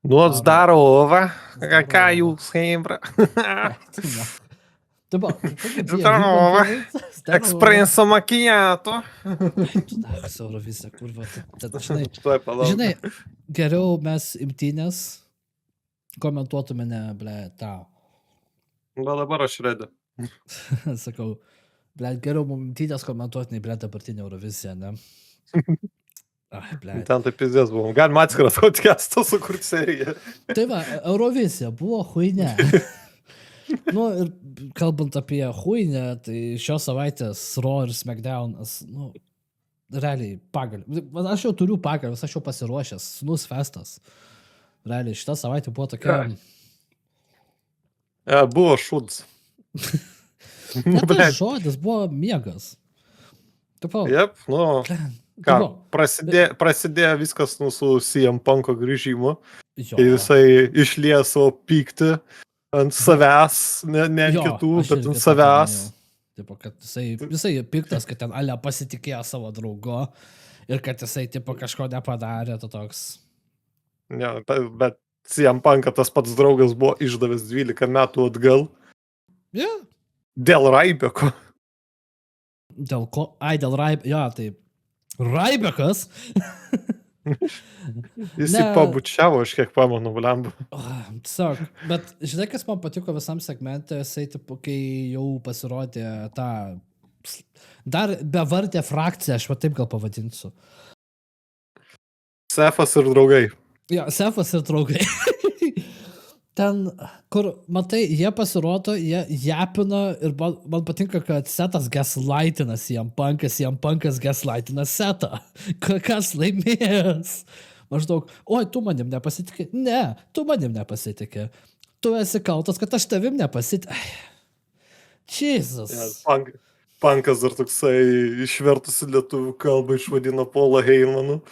Ну, здорово. Здорово. Какая схема? Ты как Здорово. Экспрессо макиато. Tu dar savo visą kurvą. Žinai, Tuoj palauk. žinai, geriau mes imtynės komentuotume ne, ble, tau. Va dabar aš redu. Sakau, ble, geriau mums imtynės komentuoti, nei, ble, dabartinė Eurovizija, ne? Ai, ble. Ten tai pizdės buvo. Galima atskiras podcast'ą sukurti seriją. Tai va, Eurovizija buvo huinė. Nu, ir kalbant apie huinę, tai šios savaitės Raw ir SmackDown, nu, realiai pagal. Aš jau turiu pagal, aš jau pasiruošęs, snus festas. Realiai, šitą savaitę buvo tokia... Buvo šūds. Ne tas žodis, buvo miegas. Taip, Jep, nu... Ką, prasidėjo viskas su CM Punk'o grįžimu. Ir jisai išlieja savo pyktį ant savęs, ne ant kitų, bet ant savęs. Tipo, kad jisai piktas, kad ten ale pasitikėjo savo draugu ir kad jisai tipo, kažko nepadarė, to toks. Ne, bet CM Punk'ą tas pats draugas buvo išdavęs 12 metų atgal. Yeah. Dėl Raibeko. Dėl ko? Ai, dėl Raibeko. Jo, taip. Raibekas? Jis jį pabučiavo, aš kiek pamanu, blemba. Tiesiog, bet žinai, kas man patiko visam segmente, jisai, tipo, kai jau pasirodė tą dar bevardė frakciją, aš va taip gal pavadinsiu. Sefas ir draugai. Jo, Sefas ir draugai. Ten, kur, matai, jie pasirodo, jie japina ir man patinka, kad Setas gaslightina CM Punk'as gaslightina Setą. Kas laimės? Maždaug, oi, tu manim nepasitikė. Ne, tu manim nepasitikė. Tu esi kaltas, kad aš tavim nepasitikė. Jesus. Punk'as dar toksai išvertusi lietuvių kalbą išvadino Paulą Heymanu.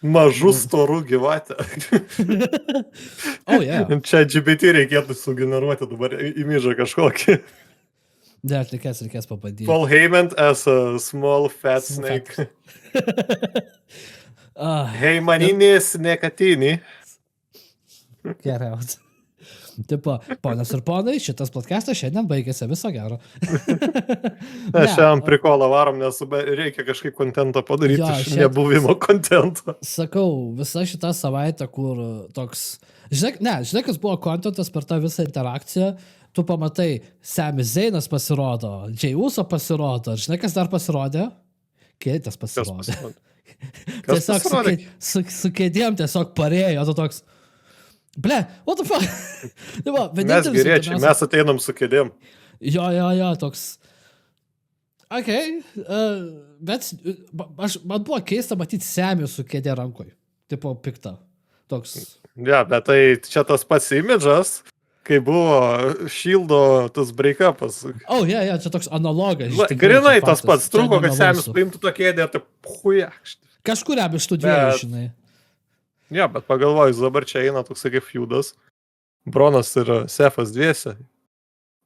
Mažų storų gyvatę. Oh, yeah. Čia GPT reikėtų sugeneruoti dabar imidžą kažkokį. Ne, reikės pabandyti. Paul Heyman as a small fat snake. Heymaninis nekatinį. Geriausia. Tipo, ponas ir ponai, šitas podcastas šiandien baigėsi, viso gero. Šiandien prikolą varom, nes reikia kažkaip kontentą padaryti iš nebuvimo kontento. Sakau, visa šita savaitė, kur toks... Žinai, kas buvo kontentas per tą visą interakciją, tu pamatai, Sami Zainas pasirodo, Jey Uso pasirodo, žinai, kas dar pasirodė? Kėdės pasirodė. Tiesiog su kėdėm tiesiog parėjo, tu toks... Ble, what the fuck? Mes geriečiai, mes ateinam su kėdėm. Jo, toks. Okay, bet man buvo keista matyti Semį su kėdė rankoj. Tipo, pikta. Toks. Ja, bet tai čia tas pats imidžas, kai buvo Shieldo tas break-upas. Oh, yeah, čia toks analogas. Grinai tas pats, trūko, kad Semis paimtų tą kėdę, tai hujakšti. Kažkuriam iš tų dviejų, žinai. Ja, bet pagalvojus, dabar čia eina toksai kaip feudas. Bronas ir Sefas dviese.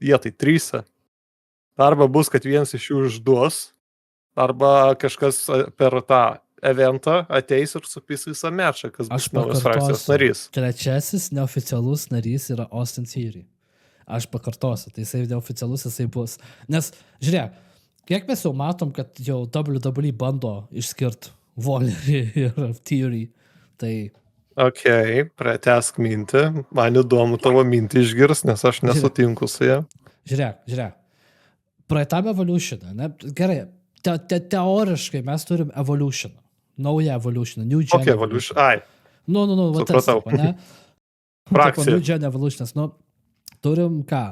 Jie tai tryse. Arba bus, kad vienas iš jų išduos, arba kažkas per tą eventą ateis ir supys visą mečą, kas bus naujas frakcijos narys. Trečiasis neoficialus narys yra Austin Theory. Aš pakartosiu, tai jisai neoficialus jisai bus. Nes, žiūrėk, kiek mes jau matom, kad jau WWE bando išskirti Waller ir Theory. Tai... Ok, pratęsk mintį. Man įdomu tavo mintį išgirs, nes aš nesutinku su ją. Žiūrėk. Praeitam Evolutioną, ne? Gerai, teoriškai mes turim Evolutioną. Naują Evolutioną. New Gen. Ok, Evolution, ai. Nu, supratau. Ne? Frakcija. New Gen Evolutionas, turim ką?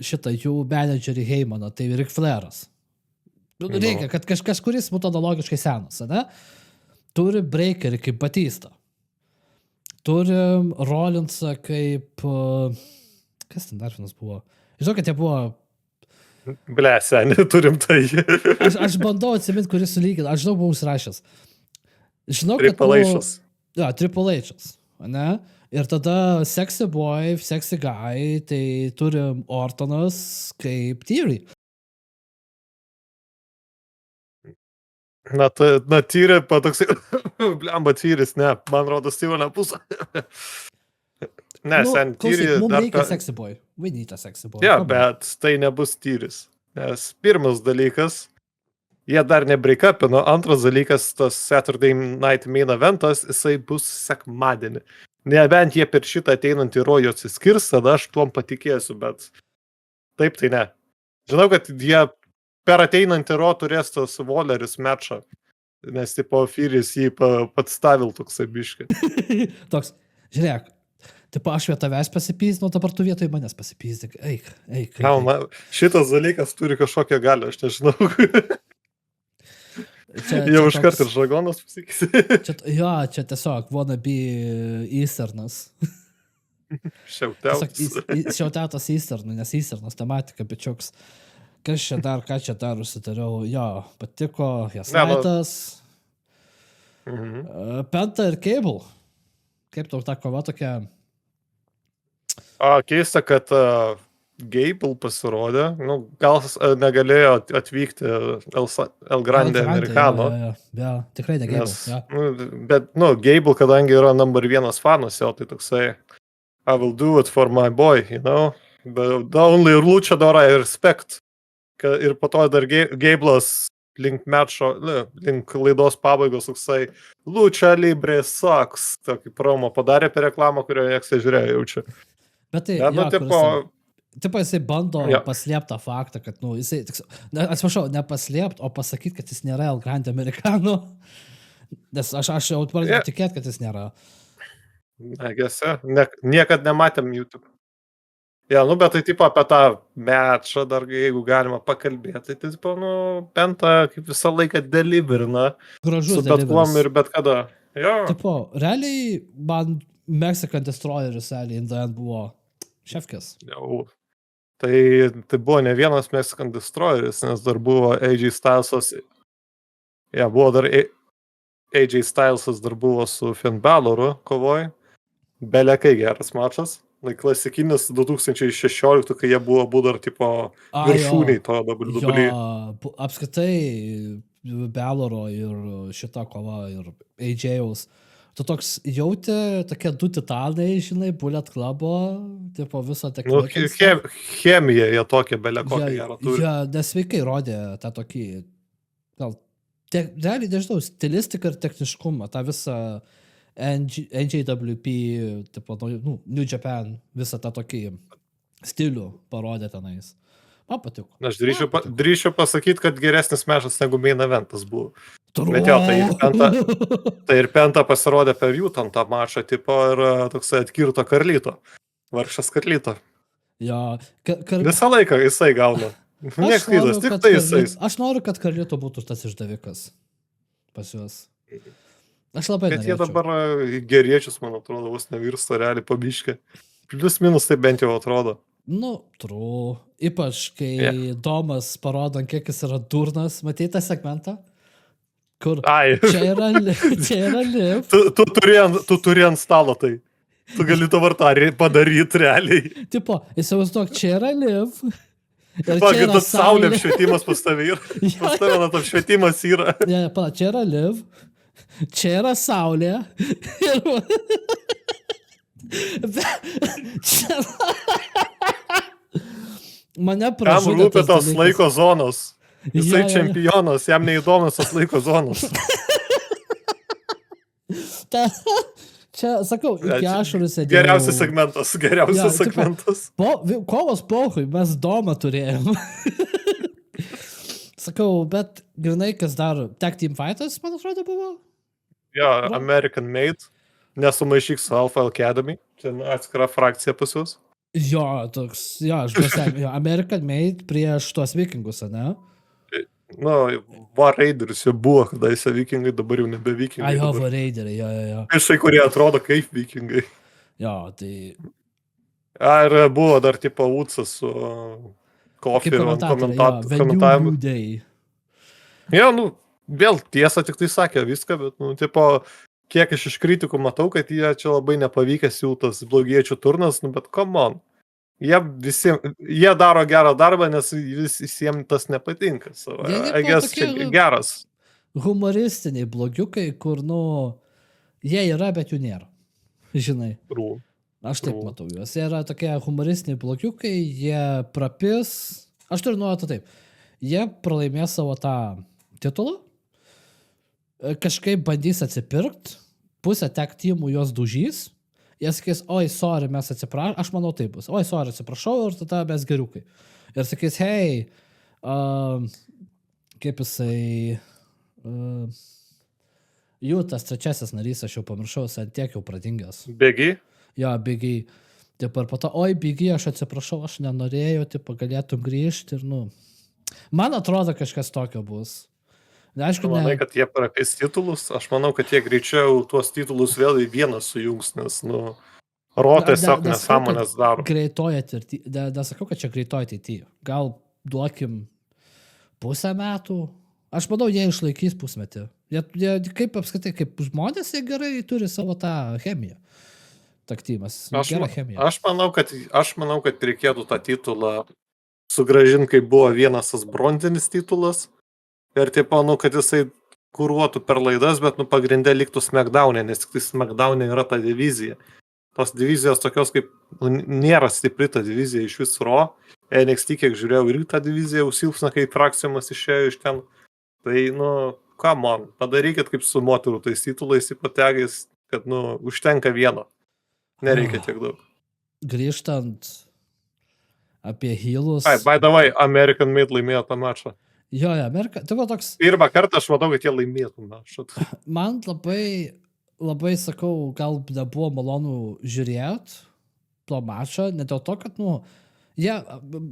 Šitą jų menedžerį Heymaną, tai Ric Flairas. Reikia, kad kažkuris būtų analogiškai senas, ne? Turim Breakerį kaip Batista. Turim Rollinsą kaip... Kas ten dar vienas buvo? Žinau, kad jie buvo... Ble, seni, turim tai. Aš bandau atsiminti, kuris sulygina. Aš žinau, buvau užrašęs. Žinau, kad... Triple H'as. Ja, Triple H'as. Ne? Ir tada Sexy Boy, Sexy Guy, tai turim Ortonas kaip Theory. Na, tyrė, toksai, blemba tyris, ne, man rodos, Steven'ą pusę. Ne, Nu, sen klausyk, tyri mums dar... reikia sexy boy. We need a sexy boy. Ja, Come on. bet tai nebus tyris. Nes pirmas dalykas, jie dar nebreikapino, antras dalykas, tas Saturday Night Main Eventas, jisai bus sekmadienį. Nebent jie per šitą ateinantį rojų atsiskirs, tada aš tuom patikėsiu, bet taip tai ne. Žinau, kad jie per ateinantį ro turės tas Walleris mečą, nes tipo Fyris jį pats stavil toksai biški. Toks, žiūrėk, tipo aš vietą tavęs pasipys, nu dabar tu vietoj manęs pasipys, eik. Šitas dalykas turi kažkokią galią, aš nežinau. Jau iš karto ir žargonas pasakysi. Čia tiesiog wannabe Easternas. Šiauteutas Easternui, nes Easternas tematika, bičiuks. Ką čia dar užsitariau? Jo, patiko Jasnaitas. Penta ir Cable. Kaip tau ta kova tokia? Keista, kad Gable pasirodė. Nu, gal negalėjo atvykti El Grande Americano. Ja, tikrai ne Gable. Bet, Gable, kadangi yra number 1 fanas, jo, tai toksai I will do it for my boy, you know? The only luchador I respect. Ir po to dar Gable'as link laidos pabaigos toksai Lucha Libre sucks. Tokį promo padarė per reklamą, kurioje niekas žiūrėjo jaučia. Bet tai, tipo jisai bando paslėpti tą faktą, kad, jisai, atsiprašau, nepaslėpti, o pasakyti, kad jis nėra El Grande Americano. Nes aš jau pradėjau tikėti, kad jis nėra. Negėse, niekad nematėm YouTube. Ja, bet tai tipo apie tą mečą dar, jeigu galima pakalbėti, tai tipo, Penta kaip visą laiką deliverina. Gražus su bet kuom ir bet kada. Jo. Tipo, realiai man Mexican Destroyeris realiai in the end buvo šefkės. Jau. Tai buvo ne vienas Mexican Destroyeris, nes dar buvo AJ Stylesas. Ja, buvo dar AJ Stylesas dar buvo su Finn Baloru kovoj. Belekai geras mačas. Klasikinis 2016, kai jie buvo dar tipo viršūniai to WWE. Jo, apskritai Baloro ir šita kova ir AJ-aus. Tu toks jauti tokie du titanai, žinai, Bullet Clubo, tipo viso chemija jie tokie belekokie gerą turi. Ja, nesveikai rodė tą tokį, gal, realiai, nežinau, stilistiką ir techniškumą, tą visą NJWP, tipo, New Japan, visą tą tokį stilių parodė tenais. Man patiko. Aš drįšiu pasakyti, kad geresnis mečas negu main eventas buvo. Bet jo, tai ir Penta pasirodė per jų tą mačą, tipo, ir toksai atkirto Karlyto. Vargšas Karlyto. Ja, visą laiką jisai gauna. Niekas klydas, tik tai jisai. Aš noriu, kad Karlyto būtų tas išdavikas pas juos. Aš labai bet jie dabar geriečius, man atrodo, vos nevirsta realiai pabiškė. Plius minus tai bent jau atrodo. True. Ypač, kai Domas parodo, kiek jis yra durnas. Matei tą segmentą? Kur čia yra Liv. Tu turi ant stalo tai. Tu gali dabar tą padaryti realiai. Tipo, įsivaizduok, čia yra Liv. Pagai, tas saulė apšvietimas pas tave yra. Pas tave na tas apšvietimas yra. Ne, čia yra Liv. Čia yra saulė. Čia... Mane pražudė. Jam rūpė tos laiko zonos. Jisai čempionas, jam neįdomus tos laiko zonos. Čia, sakau, iki ašarų sėdėjau. Geriausias segmentas. Kovos pohui, mes Domą turėjom. Sakau, bet grinai, kas dar Tag Team Fighters, man atrodo, buvo? Jo, American Made. Nesumaišyk su Alpha Academy. Čia atskira frakcija pas jūs. Jo, toks, aš pasakė, American Made prieš tuos vikingus, ne? War Raiders jau buvo, kada jis vikingai, dabar jau nebe vikingai. War Raideriai, jo. Viešai, kurie atrodo kaip vikingai. Jo, tai... Ir buvo dar tipo Woodsas su Kofi komentavimu. Jo, vėl tiesa tik tai sakė viską, bet, tipo, kiek iš kritikų matau, kad jie čia labai nepavykęs jų tas blogiečių turnas, bet come on. Jie daro gerą darbą, nes visiems tas nepatinka. Geras. humoristiniai blogiukai, kur, jie yra, bet jų nėra. Žinai, True. aš taip True. matau juos. Jie yra tokie humoristiniai blogiukai, jie prapis. Aš turiu nuojautą taip. Jie pralaimės savo tą titulą, kažkaip bandys atsipirkt, pusę tek timų juos dužys, jie sakys, oi, sorry, mes atsiprašau, aš manau taip bus, oi, sorry, atsiprašau, ir tada mes geriukai. Ir sakys, hei, kaip jisai, jų tas trečiasis narys, aš jau pamiršau, jis ant tiek jau pradingęs. Bėgi? Jo, Biggie. Taip, ir po to, oi, Biggie, aš atsiprašau, aš nenorėjau, taip, galėtum grįžti ir, man atrodo, kažkas tokio bus. Aišku, Manai, kad jie prapės titulus? Aš manau, kad jie greičiau tuos titulus vėl į vieną sujungs, nes, Ro tiesiog nesąmonės daro. Greitoje ateityje, nesakau, kad čia greitoje ateityje. Gal duokim pusę metų. Aš manau, jie išlaikys pusmetį. Jie kaip apskritai, kaip žmonės, jie gerai turi savo tą chemiją. Taktymas. Gerą chemiją. Aš manau, kad reikėtų tą titulą sugrąžinti, kaip buvo vienas tas bronzinis titulas. Ir taip, kad jisai kuruotų per laidas, bet pagrindė liktų SmackDown'e, nes tik tai SmackDown'e yra ta divizija. Tos divizijos tokios kaip, nėra stipri ta divizija iš vis Raw. NXT, kiek žiūrėjau, ir tą diviziją užsilpsna, kai frakcijomas išėjo iš ten. Tai, come on, padarykit kaip su moterų tais titulais įpategais, kad, užtenka vieno. Nereikia tiek daug. Grįžtant apie heelus. By the way, American Made laimėjo tą mačą. Jo, Amerika, tai buvo toks... Pirmą kartą aš matau, kad jie laimėtų mačą. Man labai, sakau, gal nebuvo malonu žiūrėti to mačą, ne dėl to, kad, jie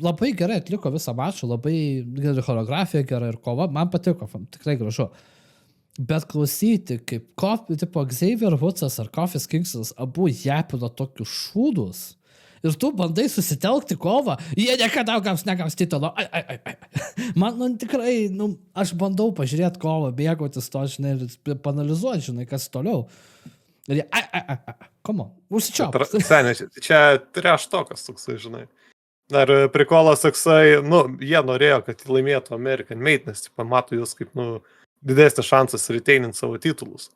labai gerai atliko visą mačą, labai gerai choreografija, gerai ir kova, man patiko, tikrai gražu. Bet klausyti, kaip tipo Xavier Woodsas ar Kofi Kingsas abu japino tokius šūdus ir tu bandai susitelkti kovą, jie niekada negaus titulo. Man tikrai, aš bandau pažiūrėti kovą, bėgautis to, žinai, ir panalizuoti, žinai, kas toliau. Ir jie, come on, užsičiaup. Seniai, čia trash tokas toksai, žinai. Dar prikolas toksai, jie norėjo, kad laimėtų American Made, nes pamato jūs kaip, didesnis šansas retaininti savo titulus.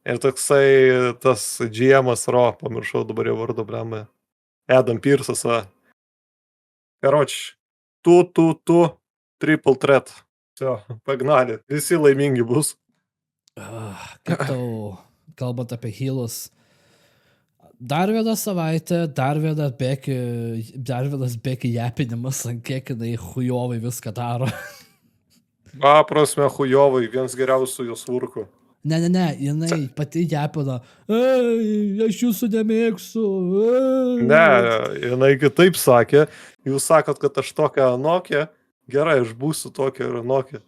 Ir toksai tas GM-as Raw, pamiršau dabar jau vardą, blemą, Adam Pearsas, Karoč, tu, triple threat. Все, pagnali, visi laimingi bus. Kaip tau, kalbant apie heelus, dar viena savaitė, dar vienas Becky japinimas, ant kiek jinai hujovai viską daro. Prasme, hujovai, vienas geriausių jos vurkų. Ne, jinai pati japina, aš jūsų nemėgsiu. Ne, jinai kitaip sakė, jūs sakot, kad aš tokia anokia, gerai, aš būsiu tokia ir anokia.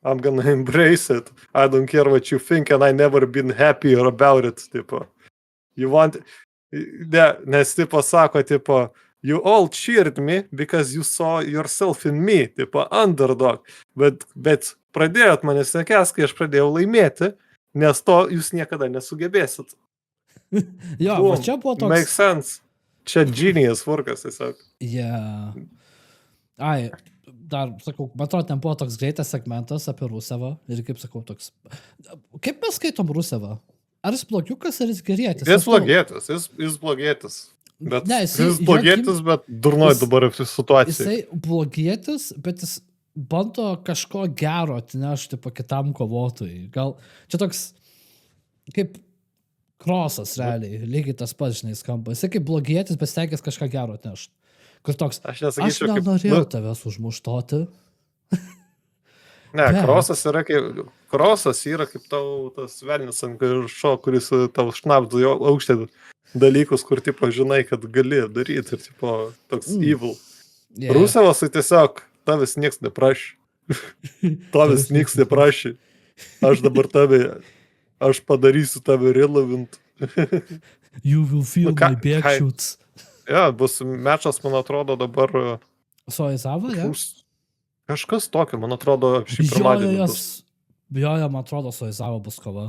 I'm gonna embrace it. I don't care what you think and I never been happier about it, tipo. You want... Ne, nes, tipo, sako, tipo, you all cheered me because you saw yourself in me, tipo, underdog. Bet pradėjot manęs nekęs, kai aš pradėjau laimėti, nes to jūs niekada nesugebėsit. Jo, va čia buvo toks... Makes sense. Čia genius workas, tiesiog. Yeah. Dar, sakau, man atrodo, ten buvo toks greitas segmentas apie Rusevą ir kaip sakau, toks... Kaip mes skaitom Rusevą? Ar jis blogiukas, ar jis gerėtis? Jis blogėtis. Bet ne, jis blogėtis, bet durnoj dabar situacija. Jisai blogėtis, bet jis bando kažko gero atnešti po kitam kovotojui. Gal čia toks kaip Krosas realiai, lygiai tas pats, žinai, skamba. Jisai kaip blogėtis, bet stengiasi kažką gero atnešti. Kur toks, aš nenorėjau tavęs užmuštoti. Ne, Krosas yra kaip tau tas velnis ant viršo, kuris tau šnapdo jo aukštė dalykus, kur, tipo, žinai, kad gali daryti ir, tipo, toks evil. Yeah. Rusevas, tai tiesiog tavęs nieks neprašė. Tavęs nieks neprašė. Aš dabar aš padarysiu tave relevant. You will feel my back shoots. Ja, bus mečas, man atrodo, dabar... Soizava, ja? Kažkas tokio, man atrodo, šį pirmadienį bus. Bijoja, man atrodo, Soizava bus kova.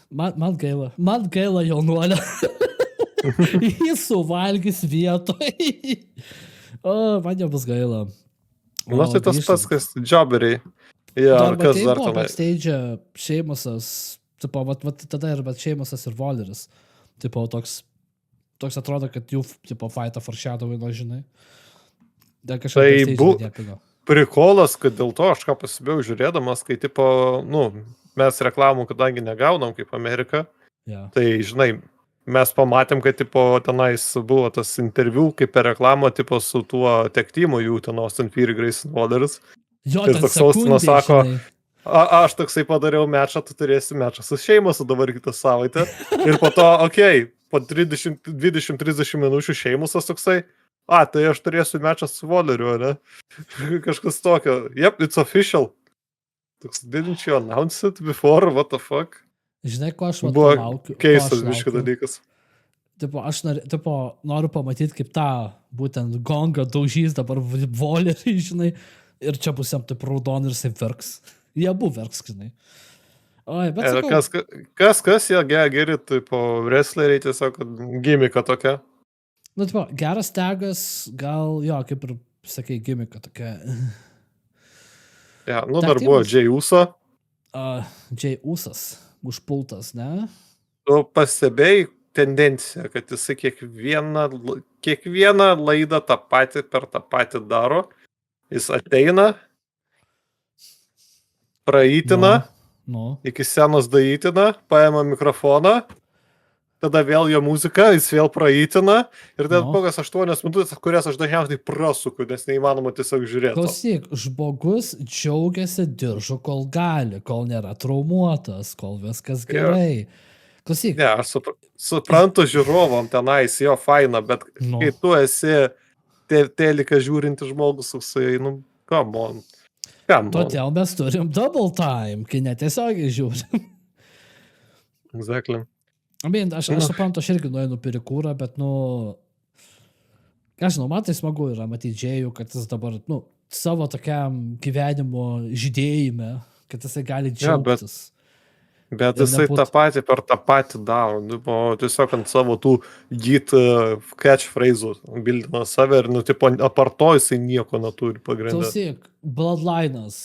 Man gaila jaunuolio. Jis suvalgys vietoj. Man jau bus gaila. Tai tas pats, kas jobberiai. Jo, Dar ar kas matai dar buvo tenai? backstage Šeimusas, tipo, vat tada ir Šeimusas ir Voleris. Tipo, toks atrodo, kad jų, tipo, fightą foreshadowino, žinai. Dar kažkas Tai backstage nedėpino. prikolas, kad dėl to aš ką pasibėjau žiūrėdamas, kai tipo, nu, mes reklamų kadangi negaunam kaip Amerika, Yeah. tai žinai, mes pamatėm, kad tipo tenais buvo tas interviu, kaip per reklamą, tipo su tuo tektimu jų ten Austin Fury, Grayson Walleris. Jo, Ir ten toks Austinas sekundė, sako, žinai. aš toksai padariau mečą, tu turėsi mečą su šeima su dabar kitą savaitę. Ir po to, po 20-30 minučių šeimusas toksai, tai aš turėsiu mečą su Walleriu, ne? Kažkas tokio. Yep, it's official. Toks, didn't you announce it before? What the fuck? Žinai, ko aš vat Buvo laukiu? keistas biškai dalykas. Tipo, aš noriu pamatyti, kaip tą būtent gongą daužys dabar Volerį, žinai. Ir čia bus jam taip raudon ir jisai verks. Jie abu verks, žinai. Oi, bet sakau, Kas jie geri, tipo, wrestleriai tiesiog gimika tokia. nu, tipo, geras tagas, gal, jo, kaip ir sakai, gimika tokia. Ja, nu, Tag dar buvo teamas? Jay Uso. Jay Usas, užpultas, ne? Tu pastebėjai tendenciją, kad jisai kiekvieną laidą tą patį per tą patį daro. Jis ateina, praeitina, Nu. iki scenos daeitina, paima mikrofoną, tada vėl jo muzika, jis vėl praeitina ir ten Nu. kokias 8 minutės, kurias aš dažniausiai prasuku, nes neįmanoma tiesiog žiūrėti. Klausyk, žmogus džiaugiasi diržu, kol gali, kol nėra traumuotas, kol viskas gerai. Klausyk. Ne, aš suprantu žiūrovom tenais, jo faina, bet Nu. kai tu esi teliką žiūrinti žmogus, nu, come on. Todėl mes turim double time, kai netiesiogiai žiūrim. Exactly. Aš suprantu, aš irgi nueinu pirikūrą, bet, nu, aš žinau, man tai smagu yra matyti Džėjų, kad jis dabar, nu, savo tokiam gyvenimo žydėjime, kad jisai gali džiaugtis. Bet jisai tą patį per tą patį daro, tiesiog ant savo tų git catchphrase'ų bildina save ir, nu, tipo, aparto jisai nieko neturi pagrindę. Klausyk, Bloodline'as,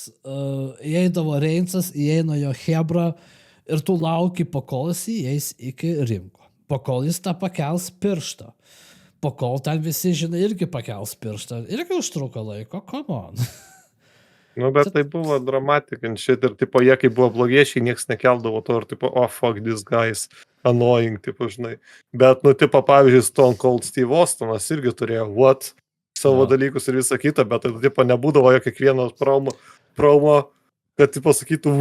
įeidavo Reinsas, įeina jo Hebra ir tu lauki, po kol jis įeis iki rinko, po kol jis tą pakels pirštą, po kol ten visi, žinai, irgi pakels pirštą, irgi užtruko laiko, come on. Nu, bet tai buvo dramatikant šit ir, tipo, jie kai buvo blogiešiai, nieks nekeldavo to ir, tipo, oh, fuck this guys, annoying, tipo, žinai. Bet, nu, tipo, pavyzdžiui, Stone Cold Steve Austinas irgi turėjo savo dalykus ir visą kitą, bet tai, tipo, nebūdavo jo kiekvieno promo, kad, tipo, sakytų,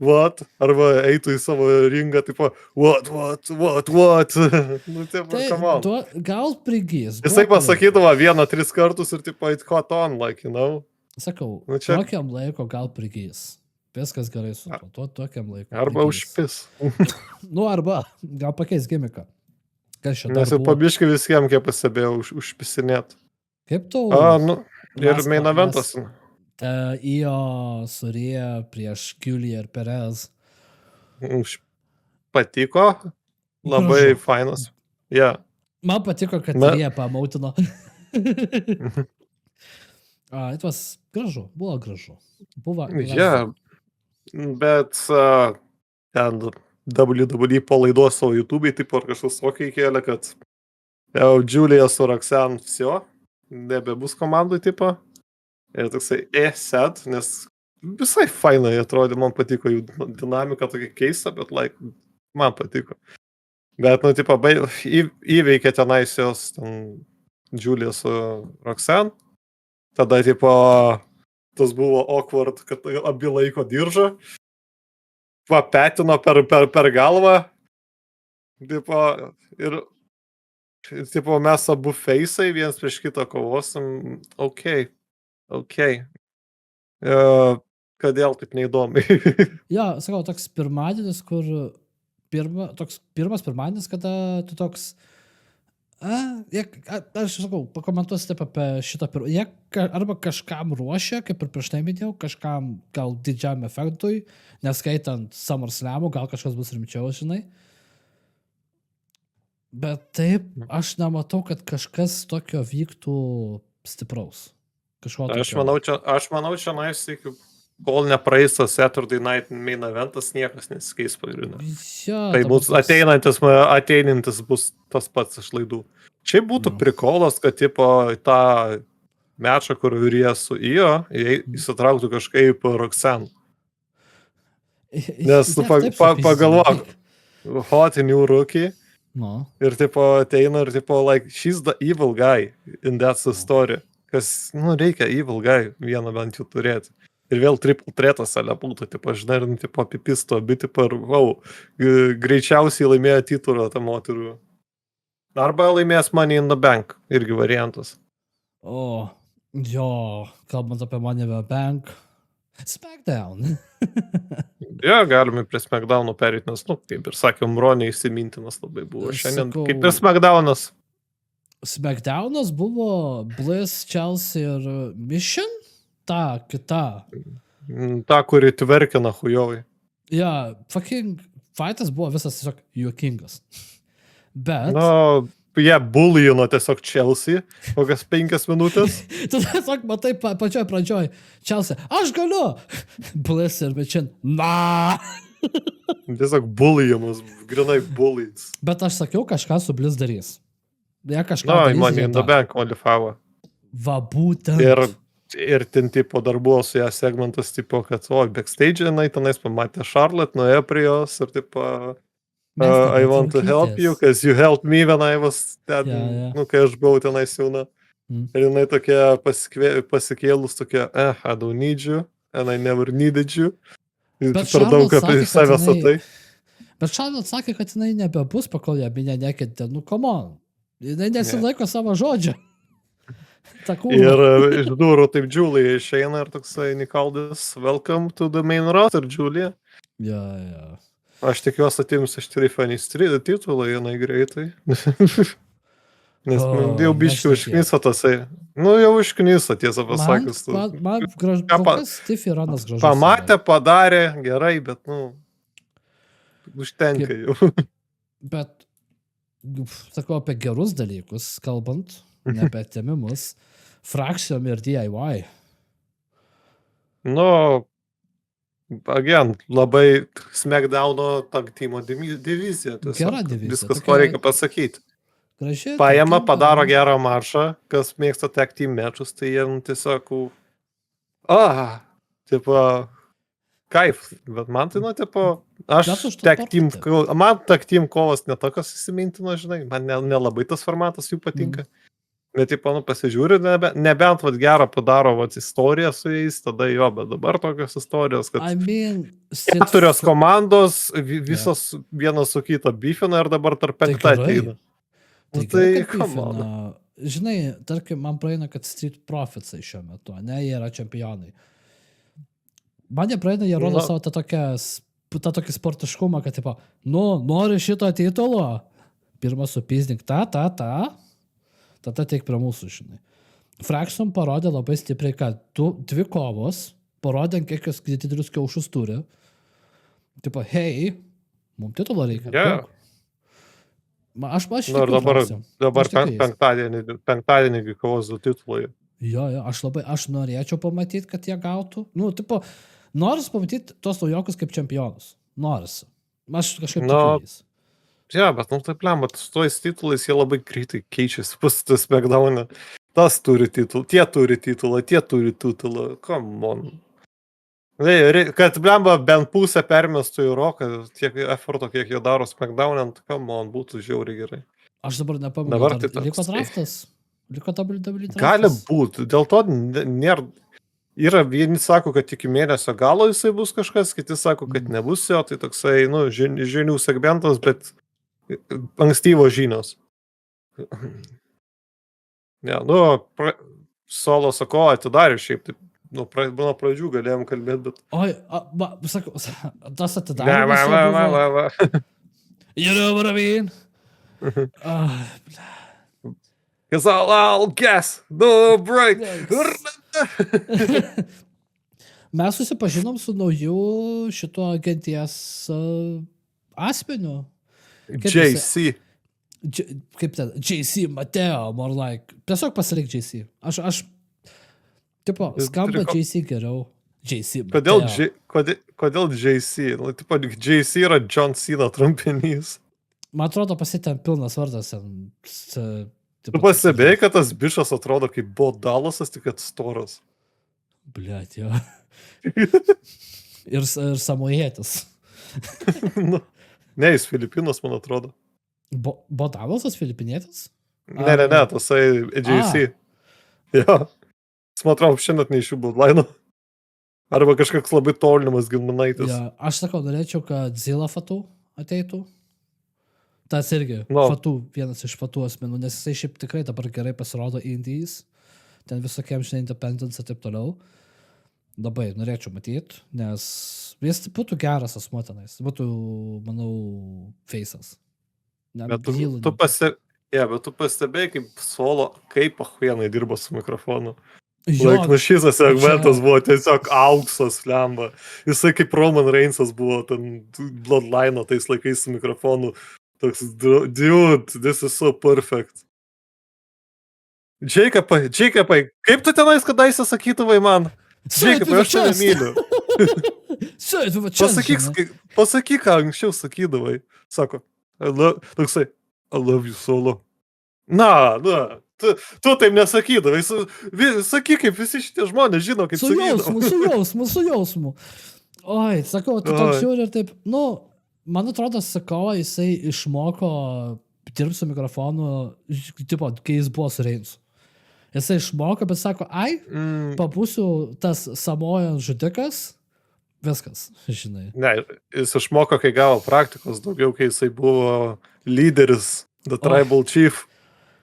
what, arba eitų į savo ringą, tipo, what, nu, tipo, come on. Gal prigys. Jisai pasakydavo 1-3 kartus ir, tipo, it caught on, like, you know. Sakau, nu, čia... tokiam laiko gal prigys. Viskas gerai su to, tokiam laiko. Arba užpis. Nu, arba gal pakeis gimiką. Kas čia dar Nes jau pabiškai visiems, kiek pasibėjau, užpisinėt. Kaip tau? Nu, ir main eventas. Io surėję prieš Giuliją ir Perez. Patiko. Labai fainas. Yeah. Man patiko, kad jie pamautino. It gražu, buvo gražu. Bet ten WWE po laidos savo YouTube'ai taip ar kažkas tokiai kėlė, kad jau Giulia su Roxanne всё, nebebus komandai tipo. Ir toksai sad, nes visai fainai atrodė, man patiko jų dinamika tokia keista, bet man patiko. Bet, nu, tipo, įveikė tenais jos Giulia su Roxanne. Tada, tipo, tas buvo awkward, kad abi laiko diržą. Papetino per galvą. Tipo, ir tipo, mes abu feisai vienas prieš kitą kovosim. Okay. Kodėl taip neįdomi? Jo, sakau, toks pirmadienis, kur toks pirmas pirmadienis, kada tu toks aš sakau, pakomentuosiu taip apie šitą jie arba kažkam ruošia, kaip ir prieš tai minėjau, kažkam gal didžiam efektui, neskaitant SummerSlam'ų, gal kažkas bus rimčiau, žinai. Bet taip, aš nematau, kad kažkas tokio vyktų stipraus. Kažko tokio. Aš manau, čia nais, kol nepraeis tas Saturday Night Main Eventas, niekas nesikeis pagrindinė. Jo, Tai dabar bus toks- ateinantis bus tas pats iš laidų. Šiaip būtų Jo. prikolas, kad tipo tą mečą, kur vyrie su Io, įsitrauktų kažkaip Roxanne. Nes tu Jie taip supyzdino. pagalvok, hot new rookie, Nu. ir tipo ateina ir tipo, like, she's the evil guy in that story. Kas, nu, reikia evil guy vieną bent jau turėti. Ir vėl triple threatas ale būtų, tipo, žinai, ir, tipo, apipisto, abi, tipo, ir, wow, greičiausiai laimėjo titulą tą moterų. Arba laimės Money in the Bank, irgi variantas. O, jo, kalbant apie Money in the Bank. Smackdown. Jo, galime prie Smackdown'o perėti, nes, nu, kaip ir sakėm, Ronė įsimintinas labai buvo. Šiandien Sakau- kaip ir Smackdown'as. Smackdownas buvo Bliss, Chelsea ir Mission? Ta, kita. Ta, kuri tverkina hujovai. Ja, fucking fightas buvo visas tiesiog juokingas. Bet... Nu, jie bulijino tiesiog Chelsea, kokias 5 minutės. Tu tiesiog matai pačioj pradžioj. Chelsea, aš galiu. Bliss ir Mission. Na. Tiesiog bulijimas, grinai bulijas. Bet aš sakiau, kažką su Bliss darys. Jie kažką Na, darys. Money jie in the darė. Bank kvalifavo. Va, būtent. Ir ten tipo dar buvo su ją segmentas, tipo, kad, o, backstage, jinai tenais pamatė Charlotte, nuėjo prie jos ir tipo, Mes I dabar want to help you, tvarkytis. because you helped me when I was ten, Jo. nu, kai aš buvau tenais jauna. Mm. Ir jinai tokia pasikėlus tokia, I don't need you, and I never needed you. Ir Bet per daug Charlotte apie sakė, save kad jinai- satai. Bet Charlotte sakė, kad jinai nebebus, pakol ją minė nekentė. Nu, come on. Jinai nesilaiko savo žodžio. Takų. Ir iš durų taip Julia išeina ir toksai Nikaldis, welcome to the main roster, Julia. Ja, ja. Aš tikiuosi atims iš Tiffany's titulą, jinai greitai. Nes jau biškiai užknysa tasai. Nu, jau užknysa, tiesą pasakius. Man gražu. Ką pa- Tiffy ranas gražus. Pamatė, padarė, gerai, bet, nu, užtenka jau. Bet, sakau, apie gerus dalykus, kalbant, ne apie temimus, frakcijom ir DIY. Nu, again, labai Smackdown'o tag teamo divizija. tiesiog. Gera divizija, Viskas, ko tokia- reikia pasakyti. Gražiai. Paima, tvarkinga. padaro gerą maršą, kas mėgsta tag team mečus, tai jie, nu, tiesiog, tipo, kaif, bet man tai, nu, tipo, Bet aš už to tag team, sportą. man tag team kovas netokios įsimintino, žinai, man nelabai tas formatas jų patinka. Bet, tipo, nu, pasižiūri, nebent, vat, gerą padaro, vat, istoriją su jais, tada jo, bet dabar tokios istorijos, kad I mean, keturios komandos, visos vienas su kita bifina ir dabar tarp Tai penktą gerai. ateina. Tai, Nu, tai, tai come on. žinai, tarkim, man praeina, kad Street Profitsai šiuo metu, ne, jie yra čempionai. Man jie praeina, jie rodo Na. savo tą tokį sportiškumą, kad, tipo, nu, nori šito titulo, pirmą supizdink tada teik prie mūsų, žinai. Frakcijom parodė labai stipriai, kad dvi kovos, parodė, kiek jos didelius kiaušus turi. Tipo, hei, mums titulo reikia. Jo. duok. Aš Nu, ir tikiu dabar frakcijom. Aš tikiu jais. penktadienį kovos du titulai. Jo, aš norėčiau pamatyti, kad jie gautų. Nu, tipo, noriu pamatyti tuos naujokus kaip čempionus. Noriu. Aš kažkaip Nu, tikiu jais. Ja, bet, nu, taip, lemba, su tojais titulais jie labai greitai keičiasi. Pas Smackdown'e. Tas turi titulą, tie turi titulą. Come on. Kad, blemba, bent pusę permestų į Roką, tiek efforto, kiek jie daro Smackdown'e, tai come on, būtų žiauriai gerai. Aš dabar nepamenu, Dabar ar tai toks- liko draftas. Liko WWE draftas. Gali būti, dėl to nėra. Yra, vieni sako, kad iki mėnesio galo jisai bus kažkas, kiti sako, kad nebus jo, tai toksai, nu, žinių segmentas, bet ankstyvos žinios. Ne, nu, Solo sako, atidarė šiaip, taip, nu, nuo pradžių galėjom kalbėti, bet... Oi, sakau, tas Ne, atidarimas. jo buvo- va. You know what I mean? Cause I'll guess, no break. Mes susipažinom su nauju šito agenties asmeniu. JC. Kaip ten, JC Mateo, more like. Tiesiog pasilik JC. Aš tipo, skamba Turi ko- JC geriau. JC. Kodėl JC? Nu, tipo, JC yra John Cena trumpinys. Man atrodo, pasitėm pilnas vardas. Tu pasibėjai, kad tas bišas atrodo kaip Bo Dallasas, tik kad storas. Bliat, jo. ir samojetis. Nu, ne, jis Filipinas, man atrodo. Bo Dallasas Filipinietis? Ne, tasai JC. Jo. Jis, man atrodo, šiandien ne iš jų Bloodline. Arba kažkoks labai tolimas giminaitis. Ja, aš sakau, norėčiau, kad Zilla Fatu ateitų. Tas irgi, Fatu, vienas iš Fatu asmenų, nes jisai šiaip tikrai dabar gerai pasirodo indies. Ten visokiem, žinai, independence ir taip toliau. Labai norėčiau matyti, nes jis būtų geras asmuo tenais. Būtų, manau, face'as. Bet tu pastebėjai, kaip Solo, kaip ahuienai dirba su mikrofonu. Nu šis segmentas buvo tiesiog auksas flemba. Jisai kaip Roman Reignsas buvo ten Bloodline tais laikais su mikrofonu. Toks, dude, this is so perfect. Jacobai, kaip tu tenais kadaise sakydavai man? Jacobai, aš tave myliu. Pasakyk, ką anksčiau sakydavai. Sako, toksai, I love you, Solo. Na, tu taip nesakydavai. Sakyk, kaip visi šitie žmonės žino, kaip sakydavai. Su jausmu. Oi, sakau, tu toks žiūri ir taip, man atrodo, sakau, jisai išmoko dirbti su mikrofonu, tipo, kai jis buvo su Reinsu. Jisai išmoko, bet sako, pabūsiu tas Samojan žudikas, viskas, žinai. Ne, jis išmoko, kai gavo praktikos, daugiau, kai jisai buvo lyderis, the tribal chief.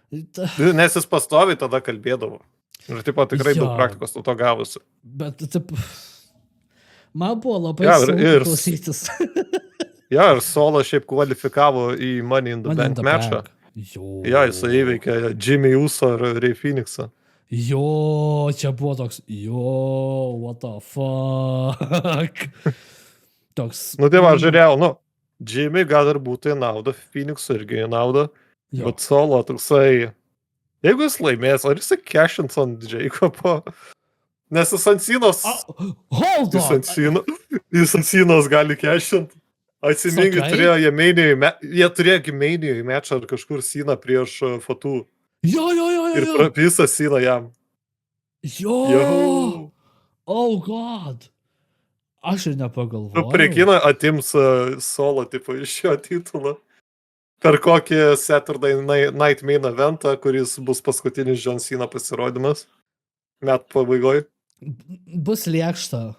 Nes jis pastoviai tada kalbėdavo. Ir taip pat tikrai daug praktikos to gavusi. Bet taip, man buvo labai sunku klausytis. Ja, ir Solo šiaip kvalifikavo į Money in the Bank matchą. Ja, jisai įveikė Jimmy Uso ir Rey Phoenixą. Jo, čia buvo toks, what the fuck. Toks. Nu, tai va, žiūrėjau, Jimmy gal ir būtų į naudą, Phoenixų irgi į naudą, bet Solo toksai, jeigu jis laimės, ar jisai cashins ant Jacobo? Nes jis ant Cenos... Hold on! Jis ant Cenos gali cashint. Atsimingi, jie turėjo Gimeinijoj mečą ar kažkur Cena prieš Fatu. Jo. Ir visą Cena jam. Jo! Oh god! Aš ir nepagalvojau. Prie kino atims Solo tipo iš šio titulo. Per kokį Saturday Night Main eventą, kuris bus paskutinis John Cena pasirodymas. Metų pabaigoj. Bus lėkšta.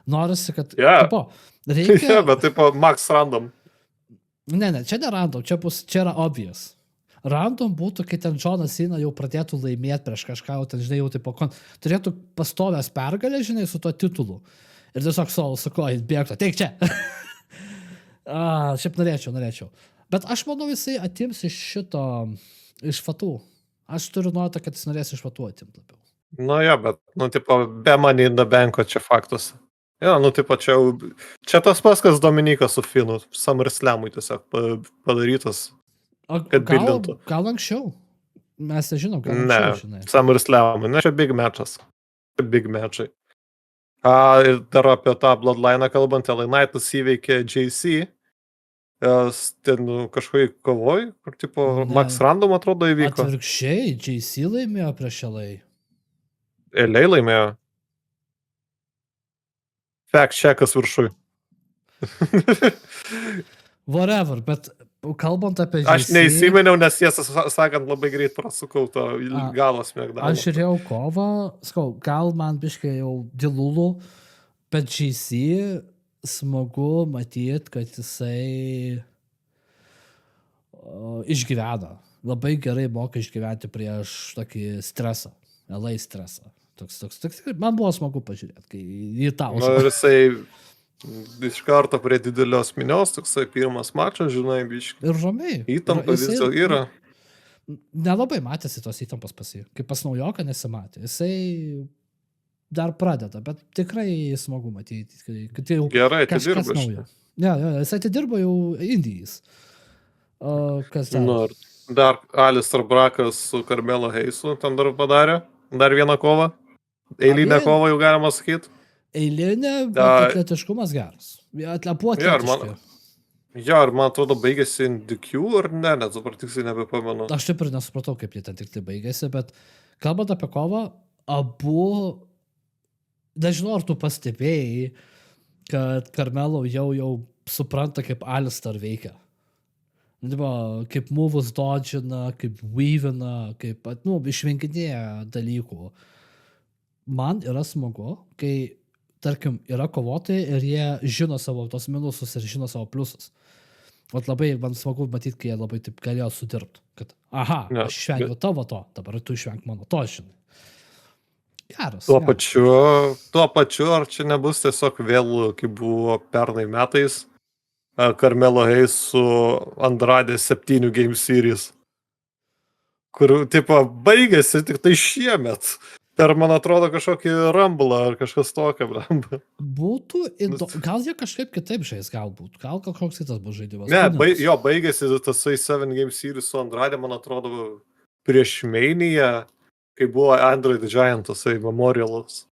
Norisi, kad... Reikia... bet taip Max Random. Ne, čia ne Random, čia yra obvious. Random būtų, kai ten Johnas Cena jau pradėtų laimėti prieš kažką, ten, žinai, jau taip turėtų pastovęs pergalę, žinai, su tuo titulu. Ir tiesiog Solo sako, bėgtų, teik čia. Šiaip norėčiau. Bet aš manau, jisai atims iš Fatu. Aš turiu nuotą, kad jis norės iš Fatu atimti labiau. Bet, be Money in the Banko čia faktas. Čia tas paskas Dominikas su Finu, SummerSlamui tiesiog padarytas, kad bildintų. Gal anksčiau? Mes nežinom, gal anksčiau, žinai. Ne, SummerSlamui, čia big matchas. Big matchai. Ir dar apie tą Bloodline kalbant, LA Knightas įveikė JC, ten kažkokį kovoj, kur tipo Max Random atrodo įvyko. Atvirkščiai, JC laimėjo prieš LA. LA laimėjo. Fact checkas viršui. Whatever, bet kalbant apie JC... Aš neįsimeniau, nes tiesą sakant labai greit prasukau to galos mėgdalą. Aš žiūrėjau kovą, gal man biškai jau dilulų, bet JC smagu matyti, kad jisai išgyvena. Labai gerai moka išgyventi prieš tokį stresą, LA stresą. Toks, man buvo smagu pažiūrėti, kai į tau. Ir jisai iš karto prie didelios minios, toksai pirmas mačas, žinai, biškai. Ir ramiai. Įtampa vis dėl yra. Nelabai matėsi tos įtampos pas jį. Kaip pas naujoką nesimatė. Jisai dar pradeda, bet tikrai smagu matyti, kad jau gerai, kažkas naujo. Ja, jisai atidirbo jau indijas. Kas dar? Dar Alistair Brackas su Carmelo Haysu ten dar padarė. Dar vieną kovą. Eilinę kovą jau galima sakyti. eilinė, bet Da- atletiškumas geras. Atlepuoti. Jo, ir man atrodo baigėsi NDQ ar ne, net dabar tiksliai nebepamenu. Aš taip ir nesupratau, kaip jie ten tik tai baigėsi, bet kalbant apie kovą, abu, nežinau, ar tu pastebėjai, kad Carmelo jau supranta, kaip Alistar veikia. Kaip movus dodžina, kaip weavina, kaip, išvenginėja dalykų. Man yra smagu, kai, tarkim, yra kovotojai ir jie žino savo tos minusus ir žino savo pliusus. Vat labai man smagu matyti, kai jie labai taip galėjo sudirbti. Kad, Ne, aš išvengiau tavo to, dabar tu išvengi mano to, žinai. Geras. Tuo geras. pačiu, ar čia nebus tiesiog vėl, kaip buvo pernai metais, Carmelo Hayes su Andrade 7 game series, kur, tipo, baigėsi tik tai šiemet. Per, man atrodo, kažkokį Rumble ar kažkas tokio, blemba. Būtų įdomu. Gal jie kažkaip kitaip žais, galbūt. Gal kažkoks kitas bus žaidimas. Ne, Who knows? baigėsi tasai 7 game series su Andrade, man atrodo, prieš Mania, kai buvo Android Giant, tasai Memorialas.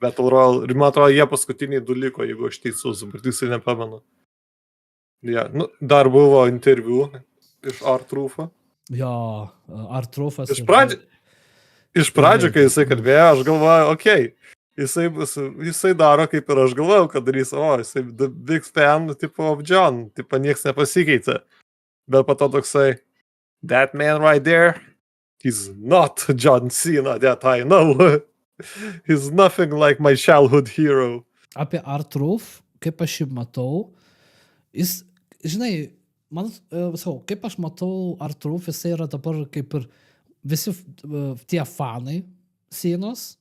Battle Royale. Ir man atrodo, jie paskutiniai 2 liko, jeigu aš teisus, bet jisai nepamenu. Ja, dar buvo interviu iš R-Truth'o. Jo, R-Truth'as. Iš pradžių, kai jisai kalbėjo, aš galvojau, okei, jisai daro kaip ir aš galvojau, kad darys, jisai the big fan, tipo, of John, tipo, nieks nepasikeitė. Bet po to toksai, that man right there, he's not John Cena, that I know. He's nothing like my childhood hero. Apie R-Truth, kaip aš jį matau, jis, žinai, kaip aš matau R-Truth, jisai yra dabar kaip ir visi tie fanai Cenos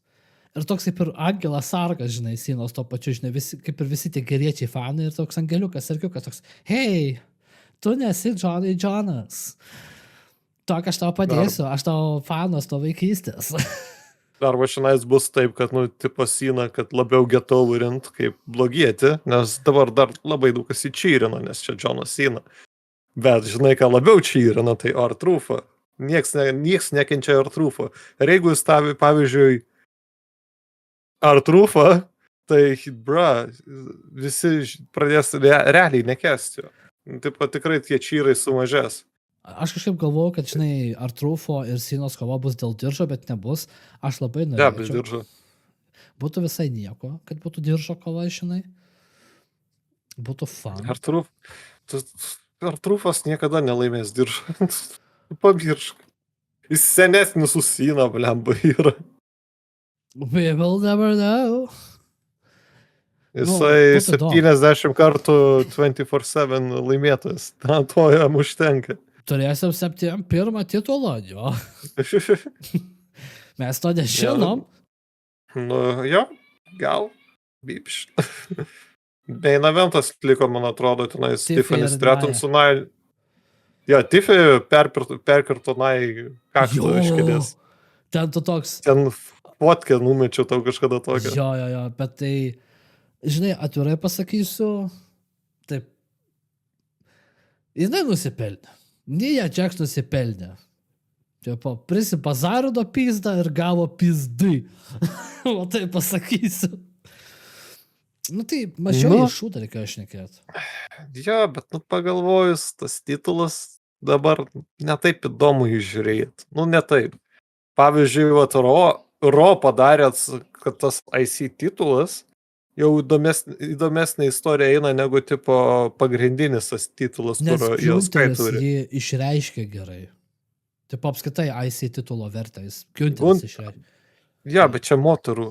ir toks kaip ir Angelas Sargas, žinai, Cenos to pačiu, žinai, kaip ir visi tie geriečiai fanai ir toks angeliukas, sargiukas, toks, hei, tu nesi Johnny Jonas. Tok aš tau padėsiu, aš tau fanas to vaikystės. Arba šiandien bus taip, kad, tipo Cena, kad labiau getoverint kaip blogieti, nes dabar dar labai daug kas įčyrina, nes čia Johnas Cena. Bet žinai, ką labiau čyrina, tai R-Truth'ą. Nieks nekenčia R-Truth'o. Ir jeigu jis tavi, pavyzdžiui, R-Truth'ą, tai, visi pradės realiai nekesti. Taip pat tikrai tie čyrai sumažės. Aš kažkaip galvoju, kad, žinai, R-Truth'o ir Cenos kova bus dėl diržo, bet nebus. Aš labai norėčiau. Be diržo. Būtų visai nieko, kad būtų diržo kova, žinai. Būtų fun. R-Truth'as niekada nelaimės diržo. Pamiršk. Jis senesnis už Ceną, blemba, yra. We will never know. Jisai 70 kartų 24/7 laimėtas. To jam užtenka. Turėsim 71 titulą, jo. Mes to nežinom. Jo, gal. Bipš. Main eventas liko, man atrodo, tenais Tiffany Stratton su Nile. Jo, Tiffany perkirto Nile kaktą iš kėdės. Ten tu toks. Ten fotkę numečiau tau kažkada tokią. Jo, bet tai, žinai, atvirai pasakysiu, taip, jinai nusipelnė. Nia Jax nusipelnė. Prisipazarino pizdą ir gavo pizdai. O tai pasakysiu. Tai mažiau iš šūdą reikia šnekėti. Jo, bet pagalvojus, tas titulas dabar netaip įdomu žiūrėti. Netaip. Pavyzdžiui, Ro padarė, kad tas IC titulas jau įdomesnė istorija eina negu tipo pagrindinis tas titulas, kur jos kai turi. Jį išreiškia gerai. Taip apskaitai IC titulo vertę, jis Giunteris išreiškia. Ja, bet čia moterų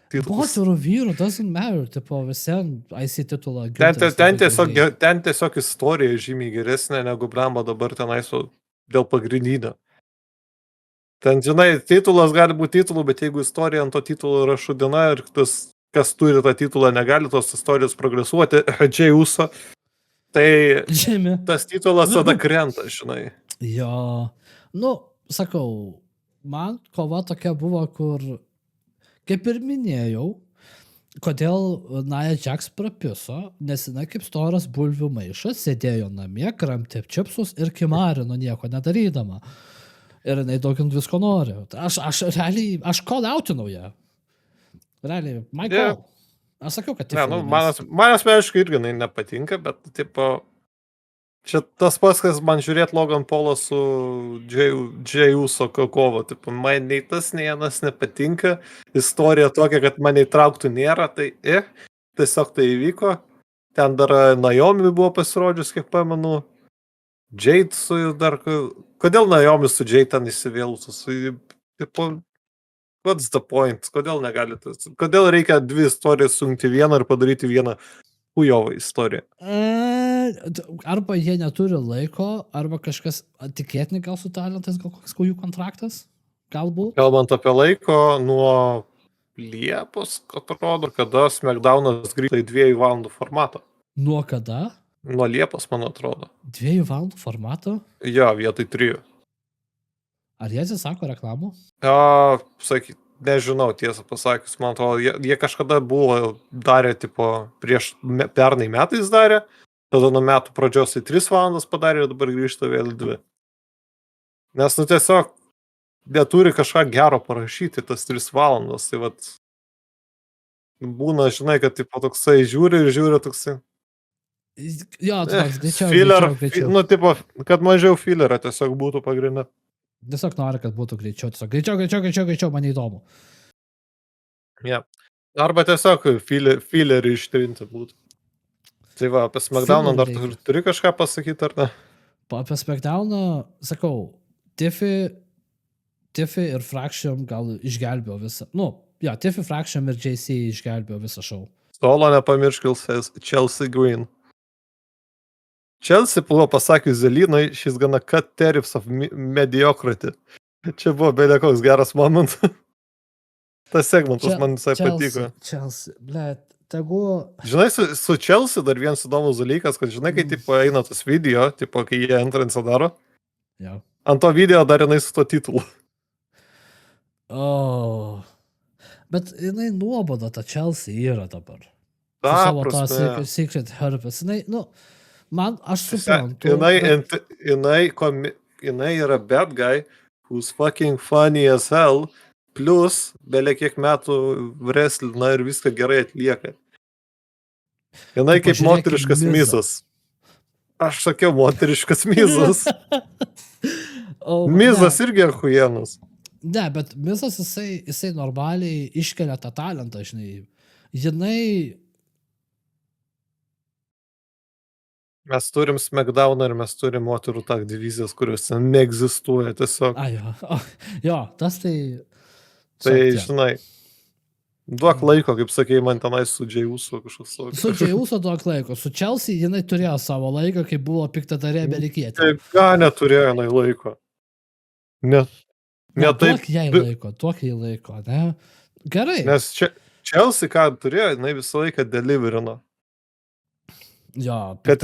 titulas. Moterų vyrų, doesn't matter, tipo visien IC titulą. Ten tiesiog istorija žymiai geresnė negu blemba dabar tenais dėl pagrindinio. Ten, žinai, titulas gali būti titulų, bet jeigu istorija ant to titulo yra šudina ir tas, kas turi tą titulą, negali tos istorijos progresuoti, Džiauso, tai tas titulas tada krenta, žinai. Jo, sakau, man kova tokia buvo, kur, kaip ir minėjau, kodėl Nia Jax prapiso, nes jinai kaip storas bulvių maišas, sėdėjo namie, kramtė čipsus ir kimarino nieko nedarydama. Ir jinai daugint visko nori. Aš realiai, aš call outinau ją. Realiai, my call. Aš sakiau, kad Ne, Tiffy nu, laimės. man asmeniškai irgi jinai nepatinka, bet, tipo, čia tas pats, kas man žiūrėti Logan Paulą su Džejuso kovo, tipo, man nei tas, nei anas nepatinka, istorija tokia, kad mane įtrauktų nėra, tai tiesiog tai įvyko, ten dar Naomi buvo pasirodžius, kiek pamenu, Jade su dar, kodėl Naomi su Jade ten įsivėlusius, tipo, what's the point, kodėl negalite, kodėl reikia dvi istorijas sujungti vieną ir padaryti vieną hujovą istoriją. Arba jie neturi laiko, arba kažkas tikėtinai gal su talentais, gal koks jų kontraktas, galbūt. Kalbant apie laiko, nuo Liepos, atrodo, kada SmackDownas grįžta į 2 valandų formatą. Nuo kada? Nuo Liepos, man atrodo. 2 valandų formato? Jo, vietoj 3. Ar jie atsisako reklamų? Sakyt, nežinau, tiesą pasakius, man atrodo, jie kažkada buvo darę, tipo, prieš pernai metais darė, tada nuo metų pradžios į 3 valandas padarė ir dabar grįžta vėl į 2. Nes, nu, tiesiog neturi kažką gero parašyti tas 3 valandas, tai vat būna, žinai, kad, tipo, toksai žiūri toksai. Jo, tu toks greičiau, Filler, greičiau. nu, tipo, kad mažiau fillerio tiesiog būtų pagrindė. Tiesiog nori, kad būtų greičiau. Tiesiog greičiau, man įdomu. Yeah. Arba tiesiog fillerį ištrinti būtų. Tai va, apie SmackDowną dar turi kažką pasakyti, ar ne? Apie SmackDowną, sakau, Tiffy ir Fraction gal išgelbėjo visą. Nu, jo, Tiffy, Fraction ir JC išgelbėjo visą šou. Solo nepamiršk Chelsea Green. Chelsea buvo pasakius Zelinai, she's gonna cut tariffs of mediocrity. Čia buvo beje koks geras momentas. Tas segmentas man visai patiko. Chelsea, blėt, tegu... Žinai, su Chelsea dar vienas įdomus dalykas, kad žinai, kai tipo eina tas video, tipo, kai jie entransą daro, ja. Ant to video dar jinai su to titulu. Bet jinai nuoboda ta Chelsea yra dabar. Ta su savo prasme. to Secret Herpes. Jinai, nu, man, aš suprantu. Jinai yra bad guy, who's fucking funny as hell, plus belie kiek metų wrestlina ir viską gerai atlieka. Jinai kaip moteriškas mizas. Aš sakiau moteriškas mizas. Mizas irgi achujenas. Ne, bet Mizas jisai normaliai iškelia tą talentą, žinai. Jinai... Mes turim SmackDowną ir mes turim moterų tag divizijas, kurios neegzistuoja tiesiog. Jo, tas tai... Tai, žinai, duok laiko, kaip sakei, man tenai su Džejusu kažkas. Su Džejusu duok laiko. Su Chelsea jinai turėjo savo laiką, kai buvo piktadarė amerikietė. Taip, ką neturėjo jinai laiko. Ne taip. Tuok jai laiko, ne? Gerai. Nes Chelsea, ką turėjo, jinai visą laiką deliverino. Jo, kad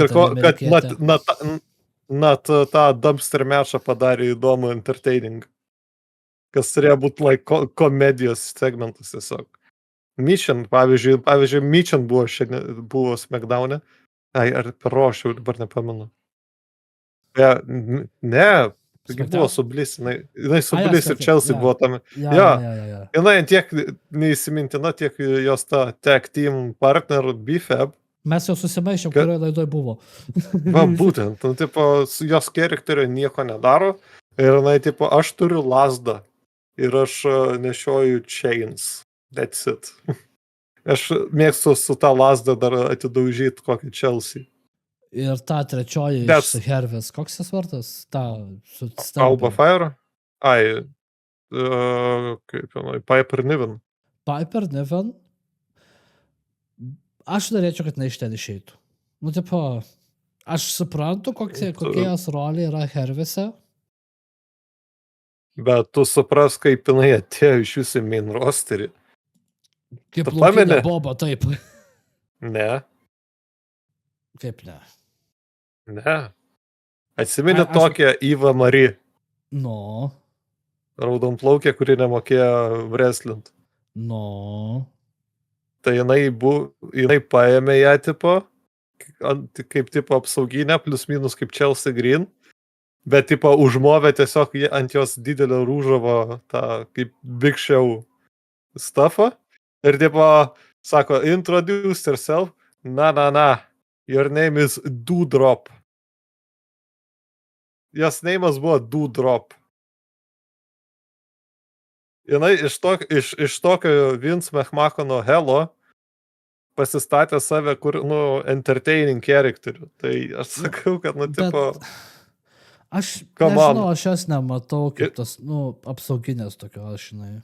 tą dumpster matchą padarė įdomų entertaining. Kas turėjo būti komedijos segmentas tiesiog. Mission, pavyzdžiui, Mission buvo SmackDown'e. Ar Perošiau, dabar nepamenu. Ne, taigi buvo su Bliss. Jinai su Bliss ir Chelsea buvo tame. Jinai tiek neįsimintina, tiek jos ta tag team partner BFAB. Mes jau susimaišėm, kurioje laidoje buvo. Va, būtent. Tipo, jos charakterio nieko nedaro. Ir jinai, tipo, aš turiu lasdą. Ir aš nešioju chains. That's it. Aš mėgstu su tą lasdą dar atidaužyti kokį Chelsea. Ir ta trečioji iš Hervės. Koks jis vardas? Ta su Alba Fire? Kaip jinai, Piper Niven. Piper Niven? Aš norėčiau, kad iš ten išeitų. Nu, tipo, aš suprantu, kokia jos rolė yra Hervėse. Bet tu supras, kaip jinai atėjo iš jūsų main rosterį. Kaip laukinė boba, taip. Ne. Kaip ne? Ne. Atsimeni tokią Eva Marie. No. Raudonplaukė, kuri nemokėjo wrestlint. No. Tai jinai paėmė ją tipo, kaip tipo apsauginę, plus minus kaip Chelsea Green, bet tipo užmovė tiesiog ant jos didelio rūžavo tą kaip Big Show stuffą ir tipo Sako, introduce yourself. Na. Your name is Doodrop. Jos neimas buvo Doodrop. Jinai iš tokio Vince McMahono Hello pasistatė save, kur, entertaining characterių. Tai aš sakau, kad, tipo, Aš Come nežinau, on. aš jas nematau kaip tas, apsauginės tokios, žinai.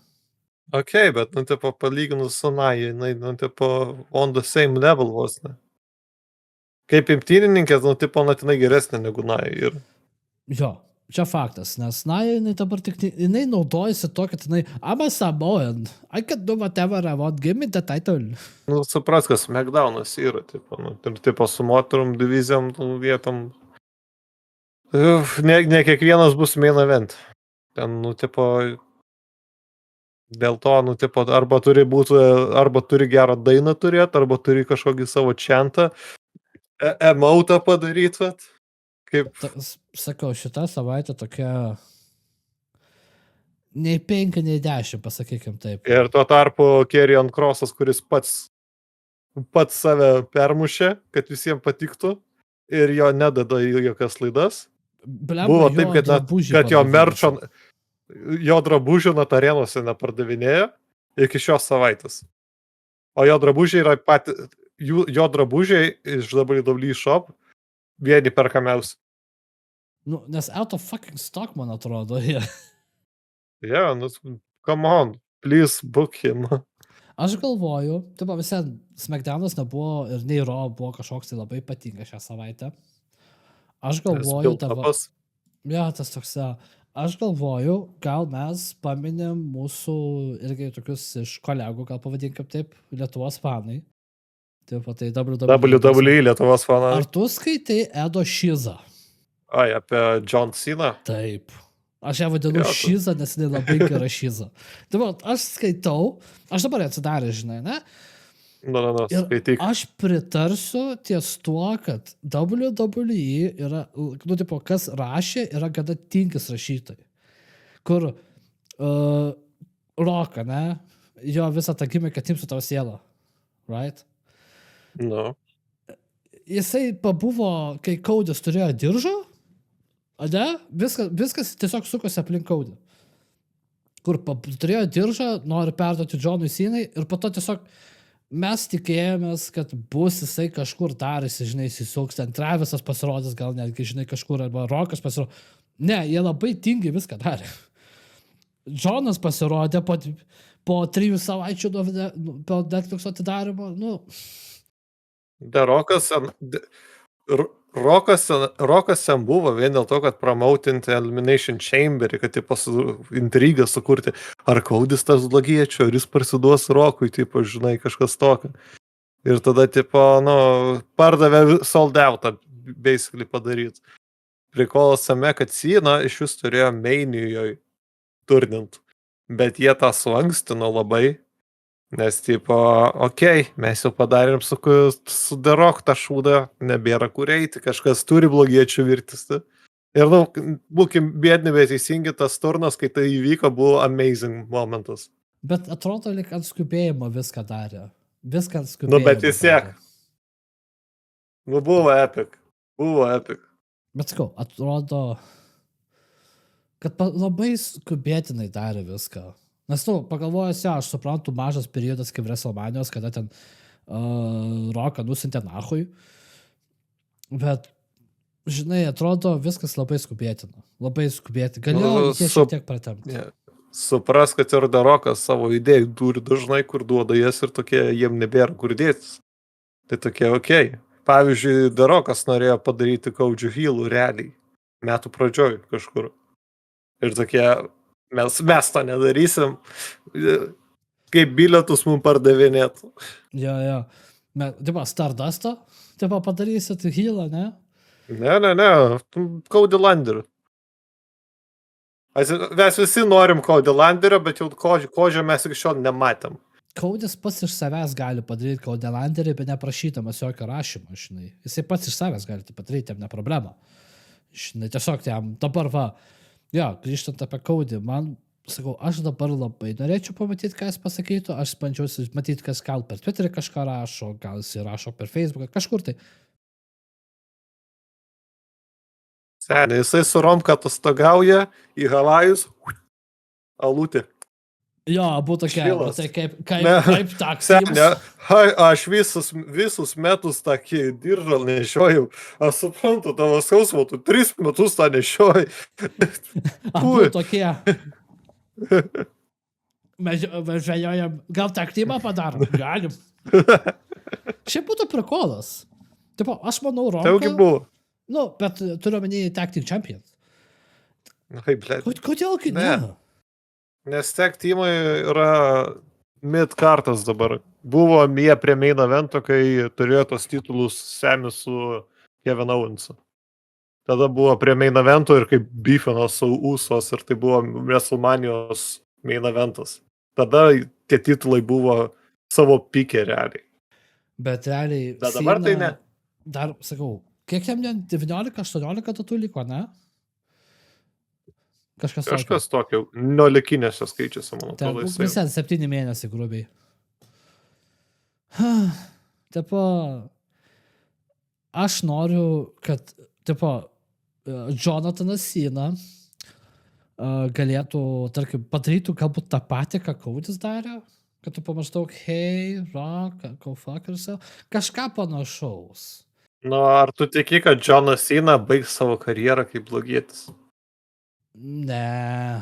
Okay, bet, tipo, palyginus su Nai, jinai, tipo, on the same level vos, ne. Kaip imtynininkė, tipo, jinai geresnė negu Nai. Ir Jo, čia faktas, nes, jinai dabar tik, jinai naudojasi to, kad jinai, I'm a Samoan, I can do whatever I want, give me the title. supras, kas SmackDownas yra, tipo, ir, tipo, su moterom divizijom, vietom. Ne kiekvienas bus main event. Ten, tipo, dėl to, tipo, arba turi gerą dainą turėti, arba turi kažkokį savo čentą, emoutą padaryti, vat. Kaip... Sakau, šitą savaitę tokia nei 5, nei 10, pasakykim taip. Ir tuo tarpu Karrion Krossas, kuris pats save permušė, kad visiems patiktų, ir jo nedada į jokias laidas. Buvo taip, kad jo merčo, jo drabužių net arenose nepardavinėjo iki šios savaitės. O jo drabužiai yra jo drabužiai iš WWE Shop vieni perkamiausi. Nes out of fucking stock, man atrodo, jie. Yeah, come on, please book him. Aš galvoju, taip, visai SmackDownas nebuvo ir nei Raw buvo kažkoks tai labai ypatingas šią savaitę. Aš galvoju, tas toks, aš galvoju, gal mes paminėm mūsų irgi tokius iš kolegų, gal pavadinkim taip, Lietuvos fanai. Taip, tai WWE Lietuvos fanai. Ar tu skaitai Edo Šizą? Ai, apie John Cena? Taip. Aš ją vadinu Šizą, nes jinai labai gera Šiza. Taip, aš skaitau, aš dabar atsidarė, žinai, ne? Skaityk. Aš pritarsiu ties tuo, kad WWE yra, tipo, kas rašė, yra gana tinkis rašytojai. Kur Roką, ne? Jo visą tą gimmiką atimsiu tavo sielą. Right? No. Jisai pabuvo, kai Cody'as turėjo diržą, ne? Viskas tiesiog sukosi aplink Cody. Kur turėjo diržą, nori perduoti Johnui Cenai ir po to tiesiog mes tikėjomės, kad bus jisai kažkur darėsi, žinai, įsisuks, ten Travisas pasirodys, gal netgi, žinai, kažkur, arba Rokas pasirodys. Ne, jie labai tingiai viską darė. Jonas pasirodė po 3 savaičių po Netflix'o atidarimo, Rokas ten buvo vien dėl to, kad promautinti Elimination Chamberį, kad tipo intrigą sukurti, ar Cody'as tas blogiečių, ar jis parsiduos Rokui, tipo, žinai, kažkas tokio. Ir tada, tipo, pardavė sold out'ą, basically padaryti. Prikolas tame, kad Cena iš vis turėjo Manijoje turnint, bet jie tą suankstino labai. Nes, tipo, mes jau padarėm su The Rock tą šūdą, nebėra kur eiti, kažkas turi blogiečių virtis. Ir, būkim biedni, bet teisingi, tas turnas, kai tai įvyko, buvo amazing momentas. Bet atrodo, lyg ant skubėjimo viską darė. Viską ant skubėjimo. Bet vis tiek. Buvo epic. Bet sakau, atrodo, kad labai skubėtinai darė viską. Nes, pagalvojęs, aš suprantu, mažas periodas kaip WrestleManios, kada ten Roką nusintė nahui. Bet, žinai, atrodo, viskas labai skubėtina. Labai skubėtina. Galėjo jie šiek tiek pratemti. Yeah. Supras, kad ir The Rokas savo idėjų turi dažnai, kur duoda jas ir tokie, jiem nebėra kur dėtis. Tai tokie, Pavyzdžiui, The Rokas norėjo padaryti Cody Heal'ų realiai. Metų pradžioj kažkur. Ir tokie... Mes to nedarysim, kaip bilietus mums pardavinėtų. Jo. Tipo, Stardust'o? Tipo, padarysit Heal'ą, ne? Ne. Cody Landerį. Mes visi norim Cody Landerio, bet jau Cody mes iki šiol nematėm. Cody'as pats iš savęs gali padaryti Cody Landerį, bet neprašydamas jokio rašymo, žinai. Jisai pats iš savęs gali tai padaryti, jam ne problema. Žinai, tiesiog jam dabar grįžtant apie Cody, man sakau, aš dabar labai norėčiau pamatyti, ką jis pasakytų, aš bandžiausi matyti, kas gal per Twitterį kažką rašo, gal jis rašo per Facebooką, kažkur tai. Seniai, jisai su Romka atostogauja į Havajus, alutė. Jo, būtų tokia, Šilas. tai kaip taksi. Seniai, aš visus metus tokį diržą nešioju. Aš suprantu, tavo skausmo, tu 3 metus tą nešioji. Abu tokie. Mes žvejojam, gal taktimą padarom? Galim. Šiaip būtų prikolas. Tipo, aš manau, Taugi Romka, buvo. nu, bet turiu omeny Tactic Champions. Ai, blėt. Kodėl, kai Ne. ne? Nes tech teamai yra mid-kartas dabar. Buvo jie prie main evento, kai turėjo tos titulus Semi su Kevin Owensu. Tada buvo prie main evento ir kaip beefino su Usos ir tai buvo WrestleManios main eventas. Tada tie titulai buvo savo pikė realiai. Bet realiai... Bet dabar tai ne. Dar, sakau, kiek jam 19-18 tatų liko, ne? Kažkas tokio, nuolikinėse skaičiuose, man Ten atrodo. visą 7 mėnesį grubiai. Tipo, aš noriu, kad, tipo, Jonathanas Cena galėtų, tarkim, padarytų galbūt tą patį, ką Cody's darė, kad tu pamaždaug, hey, rock, go fuck yourself, kažką panašaus. Nu, ar tu tiki, kad Jonas Cena baigs savo karjerą kaip blogietis? Ne.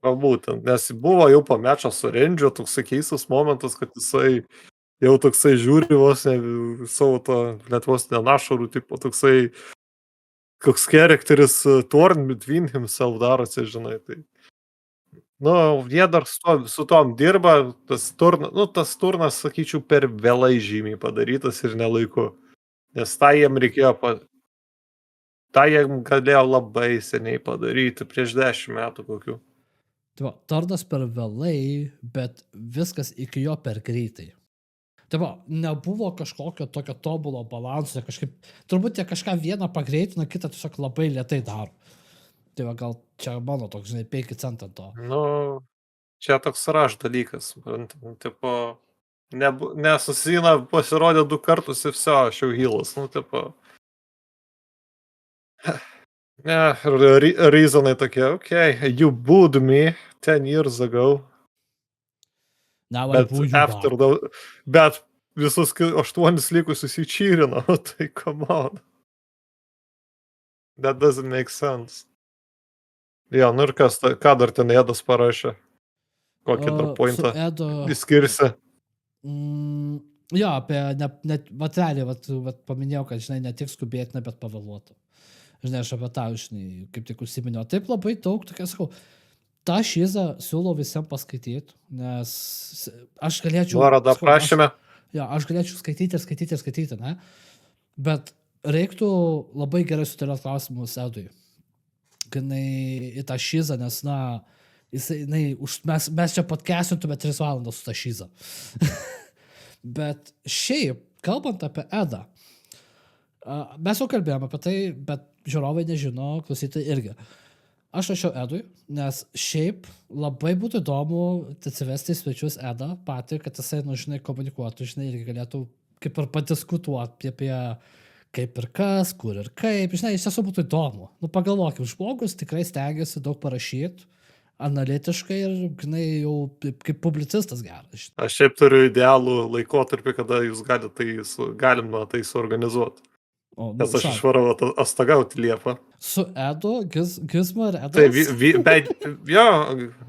Galbūt, nes buvo jau po mečo su Rendžiu toksai keistas momentas, kad jisai jau toksai žiūri vos ne savo to Lietuvos nenašarų, tipo toksai koks charakteris torn between himself darosi, žinai, tai. Nu, jie dar su tom dirba, tas turnas, sakyčiau, per vėlai žymiai padarytas ir nelaiku. Nes tą jiem reikėjo, tą jiem galėjo labai seniai padaryti, prieš 10 metų kokių. Tai turnas per vėlai, bet viskas iki jo per greitai. Tai nebuvo kažkokio tokio tobulo balanso, kažkaip, turbūt jie kažką vieną pagreitina, kitą tiesiog labai lėtai daro. Tai gal čia mano toks, žinai, 5 centą to. Nu, čia toks raš dalykas. Tipo, nesusina pasirodė 2 kartus ir viso, aš jau healas. Nu, tipo. Ne, reasonai tokie, okay, you booed me 10 years ago. Now I boo you back. Bet visus 8 likusius įčyrino, tai come on. That doesn't make sense. Jo, nu ir ką dar ten Edas parašė? Kokį dar pointą įskirsi? Jo, apie, vat realiai, paminėjau, kad, žinai, ne tik skubėtina, bet pavėluotų. Žinai, aš apie tą, žinai, kaip tik užsiminiau. Taip labai daug, tokia, sakau, tą šizą siūlau visiems paskaityti, nes aš galėčiau... Nuorodą prašėme. Jo, aš galėčiau skaityti, ne? Bet reiktų labai gerai sutarėti klausimus Edui. Ganai į tą šizą, nes, na, mes čia podcastintume 3 valandas su tą šizą. Bet šiaip, kalbant apie Edą, mes jau kalbėjome apie tai, bet žiūrovai nežino, klausytojai irgi. Aš rašiau Edui, nes šiaip labai būtų įdomu atsivesti į svečius Edą patį, kad jisai, nu, žinai, komunikuotų, žinai, irgi galėtų kaip ir padiskutuoti apie kaip ir kas, kur ir kaip, žinai, iš tiesų būtų įdomu. Nu, pagalvokim, žmogus tikrai stengiasi daug parašyti, analitiškai ir, žinai, jau kaip publicistas geras. Aš šiaip turiu idealų laikotarpį, kada jūs galima tai suorganizuoti. Nes aš išvarau atostogauti Liepą. Su Edu, Gizmo ir Edas? Tai, bet, jo,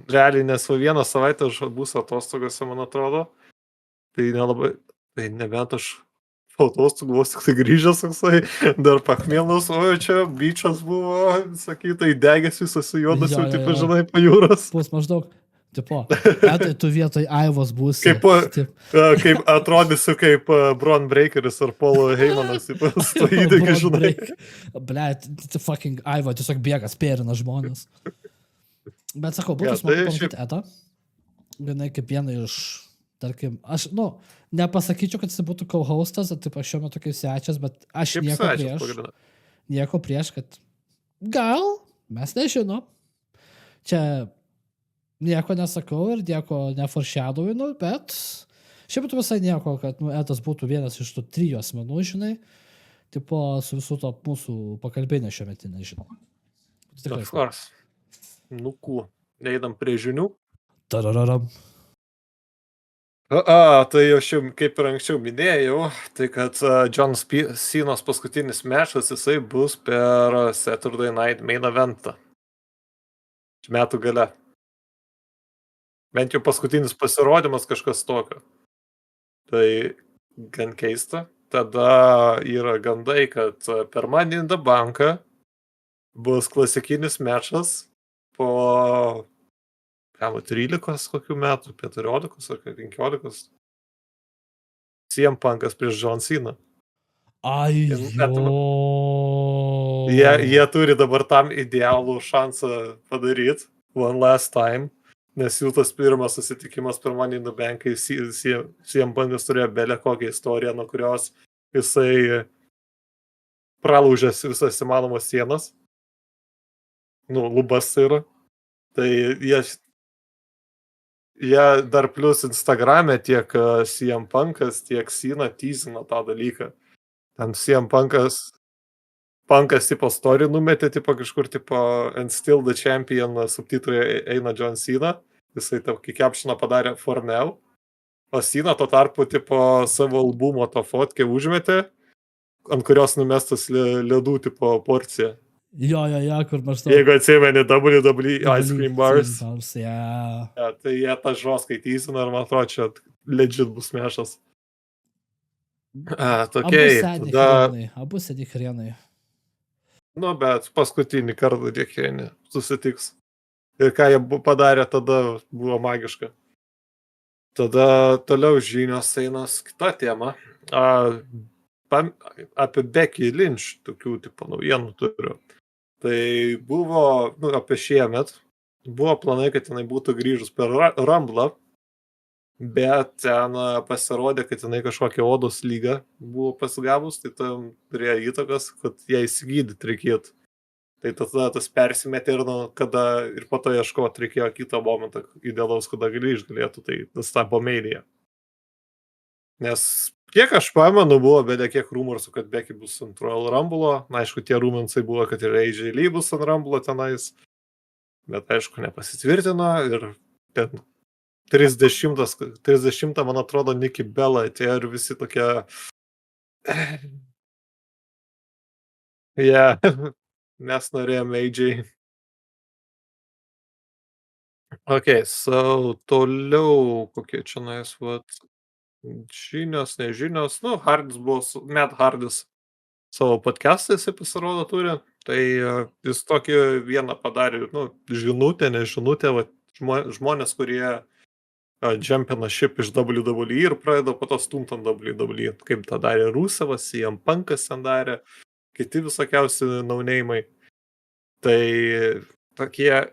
realiai, nes 1 savaitę aš būsiu atostogose, man atrodo. Tai nelabai, tai nebent aš atostogų vos tik tai grįžęs, dar pakmėlus, o čia byčas buvo, sakytai, degęs visas su juodas jau, taip, žinai, pa jūros. Bus maždaug, tipo, Edai, tu vietoj Aivos būsi. Kaip atrodysiu kaip Braun Breakeris ar Paulo Heymanas, stojydėgi, žinai. Blet, fucking Aivo tiesiog bėga, spėrina žmonės. Bet sakau, būtų smagu pamatyti Edą. Ganai kaip vieną iš, tarkim, aš, nu, nepasakyčiau, kad jis būtų co-hostas, taip aš šiuo metu kaip svečias, bet aš nieko prieš, kad gal, mes nežinom. Čia nieko nesakau ir nieko neforšėdovinu, bet šiaip būtų visai nieko, kad Edas būtų vienas iš tų 3 asmenų, žinai, tipo su visų to mūsų pakalbinė šiuo metu, nežinau. Tikrai Of course. Nu, neįdam prie žinių. Tarararam. Tai jau kaip ir anksčiau minėjau, tai kad John Cena's paskutinis mečas, jisai bus per Saturday Night Main Eventą. Metų gale. Bent jau paskutinis pasirodymas kažkas tokio. Tai gan keista. Tada yra gandai, kad per Money in the Banką bus klasikinis mečas po 13 kokių metų, 14 ar 15. CM Punkas prieš John Cena. Ai, Jie turi dabar tam idealų šansą padaryti one last time, nes jų tas pirmas susitikimas per Money in the Bank, kai CM Punkas turėjo belę kokią istoriją, nuo kurios jisai pralaužęs visas įmanomas sienas. Lubas yra. Tai jie dar plus Instagrame tiek CM Punkas, tiek Cena teasino tą dalyką. Ten CM Punkas tipo story numetė, tipo kažkur, tipo and still the champion subtitrai eina John Cena. Jisai tokį captioną padarė for now. O Cena tuo tarpu, tipo, savo albumo to fotkę užmetė, ant kurios numestas ledų, tipo, porcija. Jo, kur maždaug. Jeigu atsimeni WWE Ice Cream Bars. Yeah. Tai jie tą žoskai teisina ir man atrodo, čia legit bus mešas. Abu sėdi krienai. Bet paskutinį kartą tie krienai susitiks. Ir ką jie padarė, tada buvo magiška. Tada toliau žinios einas kita tema. Apie Becky Lynch tokių tipo naujienų turiu. Tai buvo, apie šiemet, buvo planai, kad jinai būtų grįžus per Rumble, bet ten pasirodė, kad jinai kažkokią odos lygą buvo pasigavus, tai tam turėjo įtakas, kad ją įsigydyti reikėtų. Tai tada tas persimetė ir po to ieškoti reikėjo kitą momentą idealaus, kada grįžti galėtų, tai tas tapo Mania. Nes kiek aš pamenu, buvo beveik kiek rumorsų, kad Becky bus ant Royal Rumble. Aišku, tie rumorsai buvo, kad ir AJ Lee bus ant Rumble tenais. Bet aišku, nepasitvirtino. Ir ten 30, man atrodo, Nikki Bella atėjo ir visi tokie... Mes norėjome AJ. So toliau kokie čia nais, žinios, nežinios, Hardis buvo, Matt Hardis savo podcastą jisai pasirodo turi, tai jis tokį vieną padarė, žinutę, nežinutę, žmonės, kurie jumpina ship iš WWE ir pradeda po to stumti ant WWE, kaip tą darė Rusevas, CM Punkas ten darė, kiti visokiausi nauneimai. Tai tokie,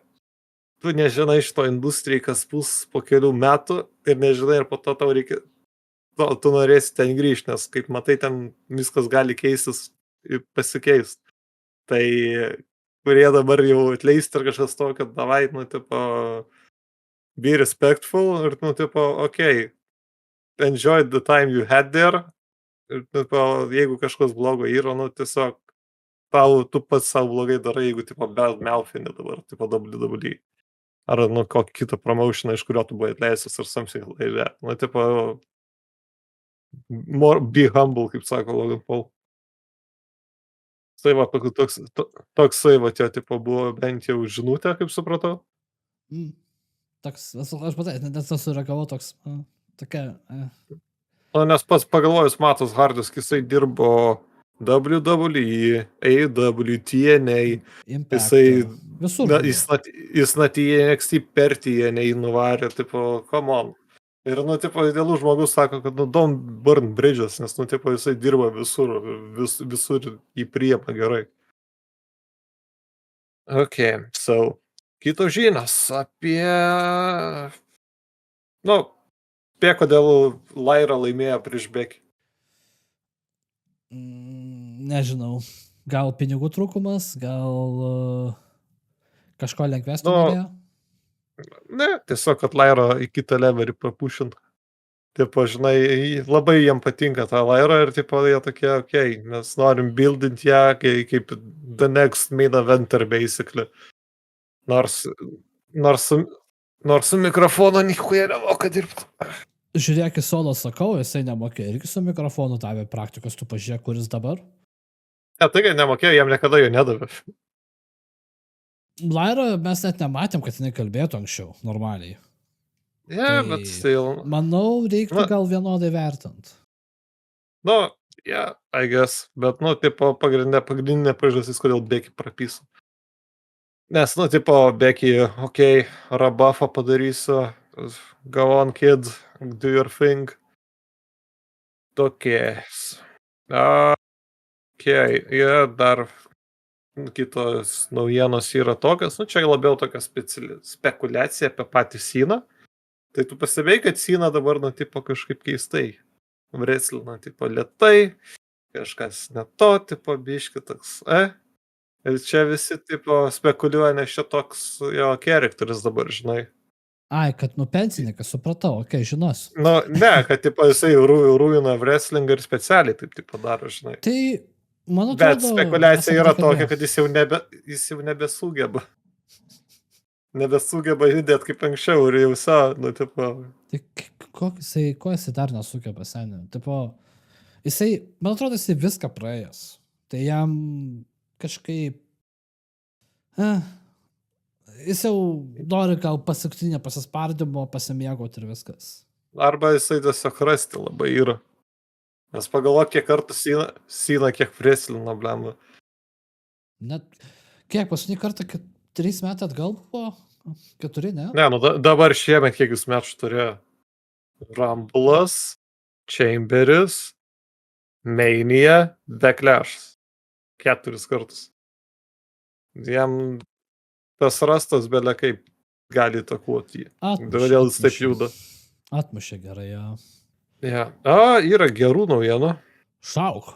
tu nežinai iš to industrijai, kas bus po kelių metų ir nežinai ir po to tau reikia tu norėsi ten grįžti, nes kaip matai, ten viskas gali keistis ir pasikeist. Tai kurie dabar jau atleisti ir kažkas to, kad davai, be respectful ir, enjoy the time you had there. Ir, jeigu kažkas blogo yra, tiesiog tu pats savo blogai darai, jeigu, bad mouthini dabar, WWE. Ar, kokį kitą promotioną, iš kurio tu buvai atleistas ar something like that. More be humble, kaip sako Logan Paul. Tai toksai, buvo bent jau žinutė, kaip supratau. Toks, aš patai, nes nesureagavau toks, tokia. Nes pats pagalvojus, Matas Hardis, jisai dirbo WWE, AEW, TNA, jisai jis net į NXT per TNA nuvarė, come on. Ir, idealų žmogus sako, kad, don't burn bridges, nes, jisai dirba visur į priepą gerai. So, kitos žinios apie, kodėl Lyra laimėjo prieš Becky. Nežinau, gal pinigų trūkumas, gal kažko lengvesnio norėjo? Ne, tiesiog, kad Lairo į kitą levelį papušint. Tipo, žinai, labai jiem patinka ta Laira ir, tipo, jie tokie, okei, mes norim buildint ją kaip the next main eventer, basically. Nors su mikrofonu nichuja nemoka dirbti. Žiūrėk, į solo sakau, jisai nemokė irgi su mikrofonu davė praktikos, tu pažiūrėk, kuris dabar. Ne, tai kai nemokėjo, jam niekada jo nedavė. Laira mes net nematėm, kad jinai kalbėtų anksčiau, normaliai. Yeah, Tai bet still. Manau, reiktų Na. gal vienodai vertint. Nu, yeah, I guess. Bet, nu, tipo, pagrindinė priežastis, kodėl Becky prapiso. Nes, nu, tipo, Becky, okei, rebuffą padarysiu, go on, kid, do your thing. Tokies. Okei, ir dar kitos naujienos yra tokios, nu, čia labiau tokia spekulacija apie patį Syną. Tai tu pastebėjai, kad Syna dabar, nu, tipo, kažkaip keistai. Wrestlina, tipo, lėtai, kažkas ne to, tipo, biški toks, Ir čia visi, tipo, spekuliuoja, nes čia toks jo charakteris dabar, žinai. Ai, kad pensininkas, supratau, okei, žinos. Nu, ne, kad, tipo, jisai rūina wrestlingą ir specialiai taip, tipo, daro, žinai. Tai, man atrodo... Bet spekulacija yra tokia, kad jis jau nebesugeba. Nebesugeba judėti kaip anksčiau ir jau nu, tipo... Tai ko jisai dar nesugeba, seniai? Tipo, jisai, man atrodo, jisai viską praėjęs. Tai jam kažkaip... Jis jau nori gal paskutinio pasispardimo, pasimėgauti ir viskas. Arba jisai tiesiog rasti labai yra. Nes pagalvok, kiek kartų Syna kiek wrestlina, blemba. Net, kiek paskutinį kartą, 3 metai atgal buvo? 4, ne? Ne, nu dabar šiemet kiek jis mečų turėjo. Rumble'as, Chamberis, Mania, Backlash. 4 kartus. Jam tas rastas belia kaip gali įtakuoti jį. Kodėl jis taip juda. Atmušė gerai, jo. Ja. Yra gerų naujienų. Šauk.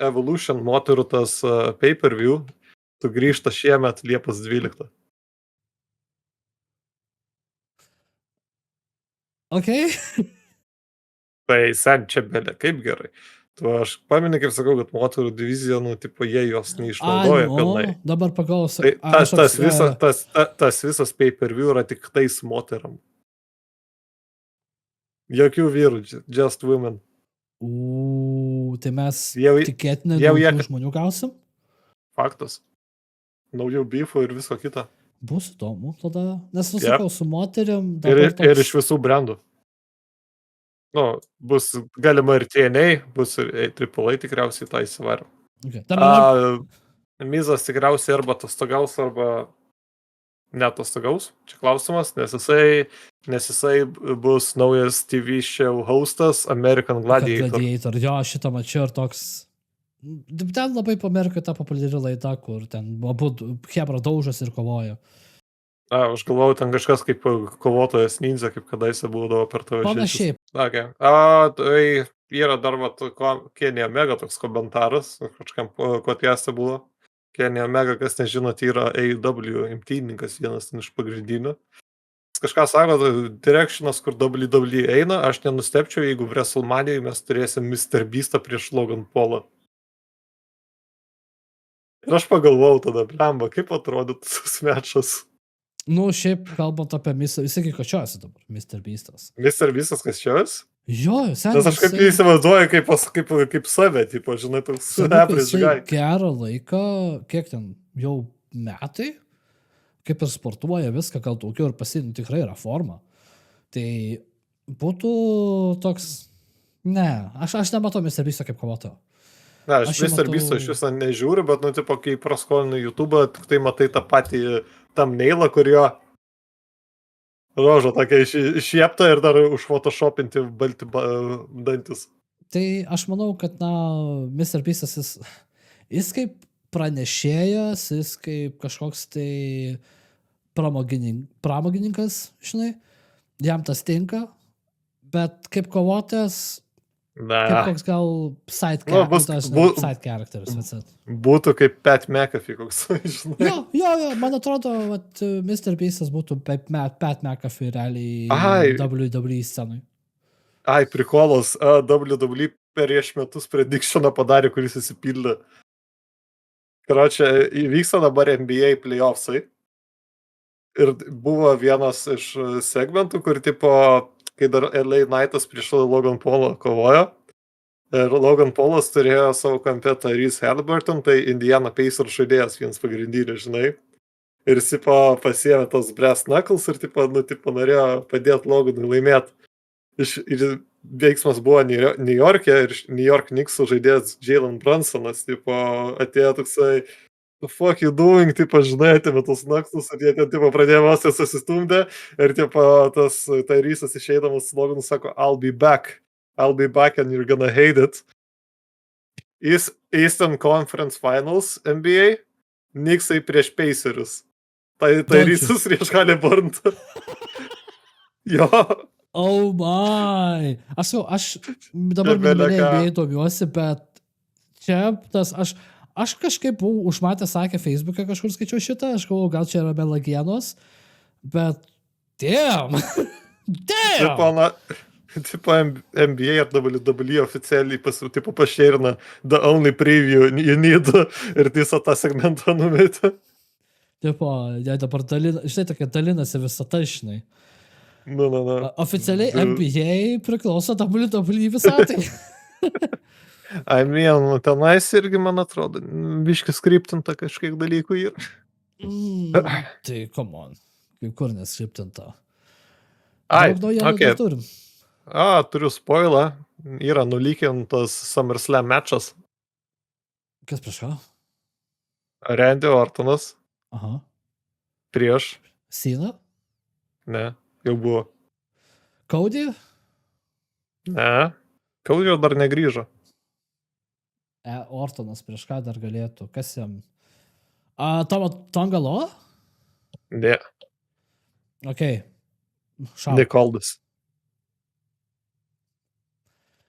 Evolution moterų tas pay-per-view sugrįžta šiemet Liepos 12. Okei. Tai sen čia belia, kaip gerai. Tu aš pameni, kaip sakau, kad moterų divizija, nu, tipo, jie jos neišnaudoja pilnai. Dabar pagalvosiu. Tai tas visas pay-per-view yra tik tais moteram. Jokių vyrų, just women. Tai mes tikėtinai jau daug žmonių gausim? Faktas. Naujų beefų ir viso kita. Bus įdomu tada, nes nusakau su moteriam. Ir iš visų brandų. Nu, bus galima ir TNA, bus ir AAA tikriausiai tą įsivario. Okay. Mizas tikriausiai arba atostogaus, arba neatostogaus. Čia klausimas, nes jisai bus naujas TV show hostas American Gladiator. Jo, šitą mačiau ir toks... Ten labai po Amerikoje ta populiari laida, kur ten abu hebra daužas ir kovoja. Aš galvojau, ten kažkas kaip kovotojas ninja, kaip kadaise būdavo per tavo Panašiai. Okay. Tai yra dar Kenny Omega toks komentaras, kažkam kotiese buvo. Kenny Omega, kas nežinot, yra AEW imtynininkas, vienas iš pagrindinių. Kažką sako, directionas, kur WWE eina, aš nenustepčiau, jeigu WrestleManijoje mes turėsim Mr. Beastą prieš Logan Paulą. Ir aš pagalvojau tada, blemba, kaip atrodytų tas mečas. Nu, šiaip kalbant apie jis iki kačiuosi dabar, Mr. Beastas. Mr. Beastas kačiuosi? Jo, seniai. Nes aš kaip įsivaizduoju, kaip save, tipo, žinai, toks average guy. Gerą laiką, kiek ten, jau metai, kaip ir sportuoja viską, gal daugiau ir pasidinti tikrai yra forma. Tai būtų toks, ne, aš nematau Mr. Beastą kaip kovotojo. Ne, aš Mr. Beastą iš viso nežiūriu, bet, nu, tipo, kai praskolinu YouTube'ą, tik tai matai tą patį thumbnailą, kur jo rožo tokia išjepta ir dar užphotoshopinti balti dantis. Tai aš manau, kad, Mr. Beastas, jis kaip pranešėjas, jis kaip kažkoks tai pramogininkas, žinai, jam tas tinka, bet kaip kovotojas, Kaip Na, koks gal side, nu, bus, side characteris. That's it. būtų kaip Pat McAfee koks, žinai. Jo, man atrodo, vat, Mr. Beastas būtų Pat McAfee realiai Ai. WWE scenui. Ai, prikolas, WWE prieš metus predictioną padarė, kuris įsipildė. Karočią, įvyksta dabar NBA playoffsai. Ir buvo vienas iš segmentų, kur tipo, kai dar LA Knightas prieš Logan Paulą kovojo. Ir Logan Paulas turėjo savo kampe Tyrese Haliburton, tai Indiana Pacers žaidėjas vienas pagrindinė, žinai. Ir jis tipo pasiėmė tas brass knuckles ir tipo, norėjo padėti Loganui laimėti. Ir veiksmas buvo New York'e ir New York Knicksų žaidėjas Jalen Brunsonas, tipo, atėjo toksai, the fuck you doing, tipo, žinai, atėmė tos knuckles ir jie ten, tipo, pradėjo vos susistumdė ir, tipo, tas Tyrese'as išeidamas Loganus sako, I'll be back and you're gonna hate it. Eastern Conference Finals NBA, Knicksai prieš Pacerius. Tyrese'as prieš Haliburton. Jo. Oh my! Aš dabar minėjai domiuosi, bet čia tas, aš kažkaip buvau užmatęs, sakė Facebook'e kažkur skaičiau šitą, aš galvoju, gal čia yra melagienos, bet damn! Tipo NBA ir WWE oficialiai pašėrina the only preview you need ir visą tą segmentą numetė. Tipo, jie dabar dalinasi visą tai, žinai. Nu. Oficialiai NBA priklauso WWE visatai. I mean, tenais irgi, man atrodo, biškis skriptinta kažkiek dalykų yra. Tai, come on. Kai kur neskriptinta. Ai, Daug naujienų okay. Turim. Turiu spoilą. Yra nulykintas SummerSlam matchas. Kas prieš ką? Randy Ortonas. Aha. Prieš. Cena? Ne, jau buvo. Cody? Ne, Cody dar negrįžo. Ortonas prieš ką dar galėtų? Kas jam? Tongalo? Ne. Ok. Nick Aldis.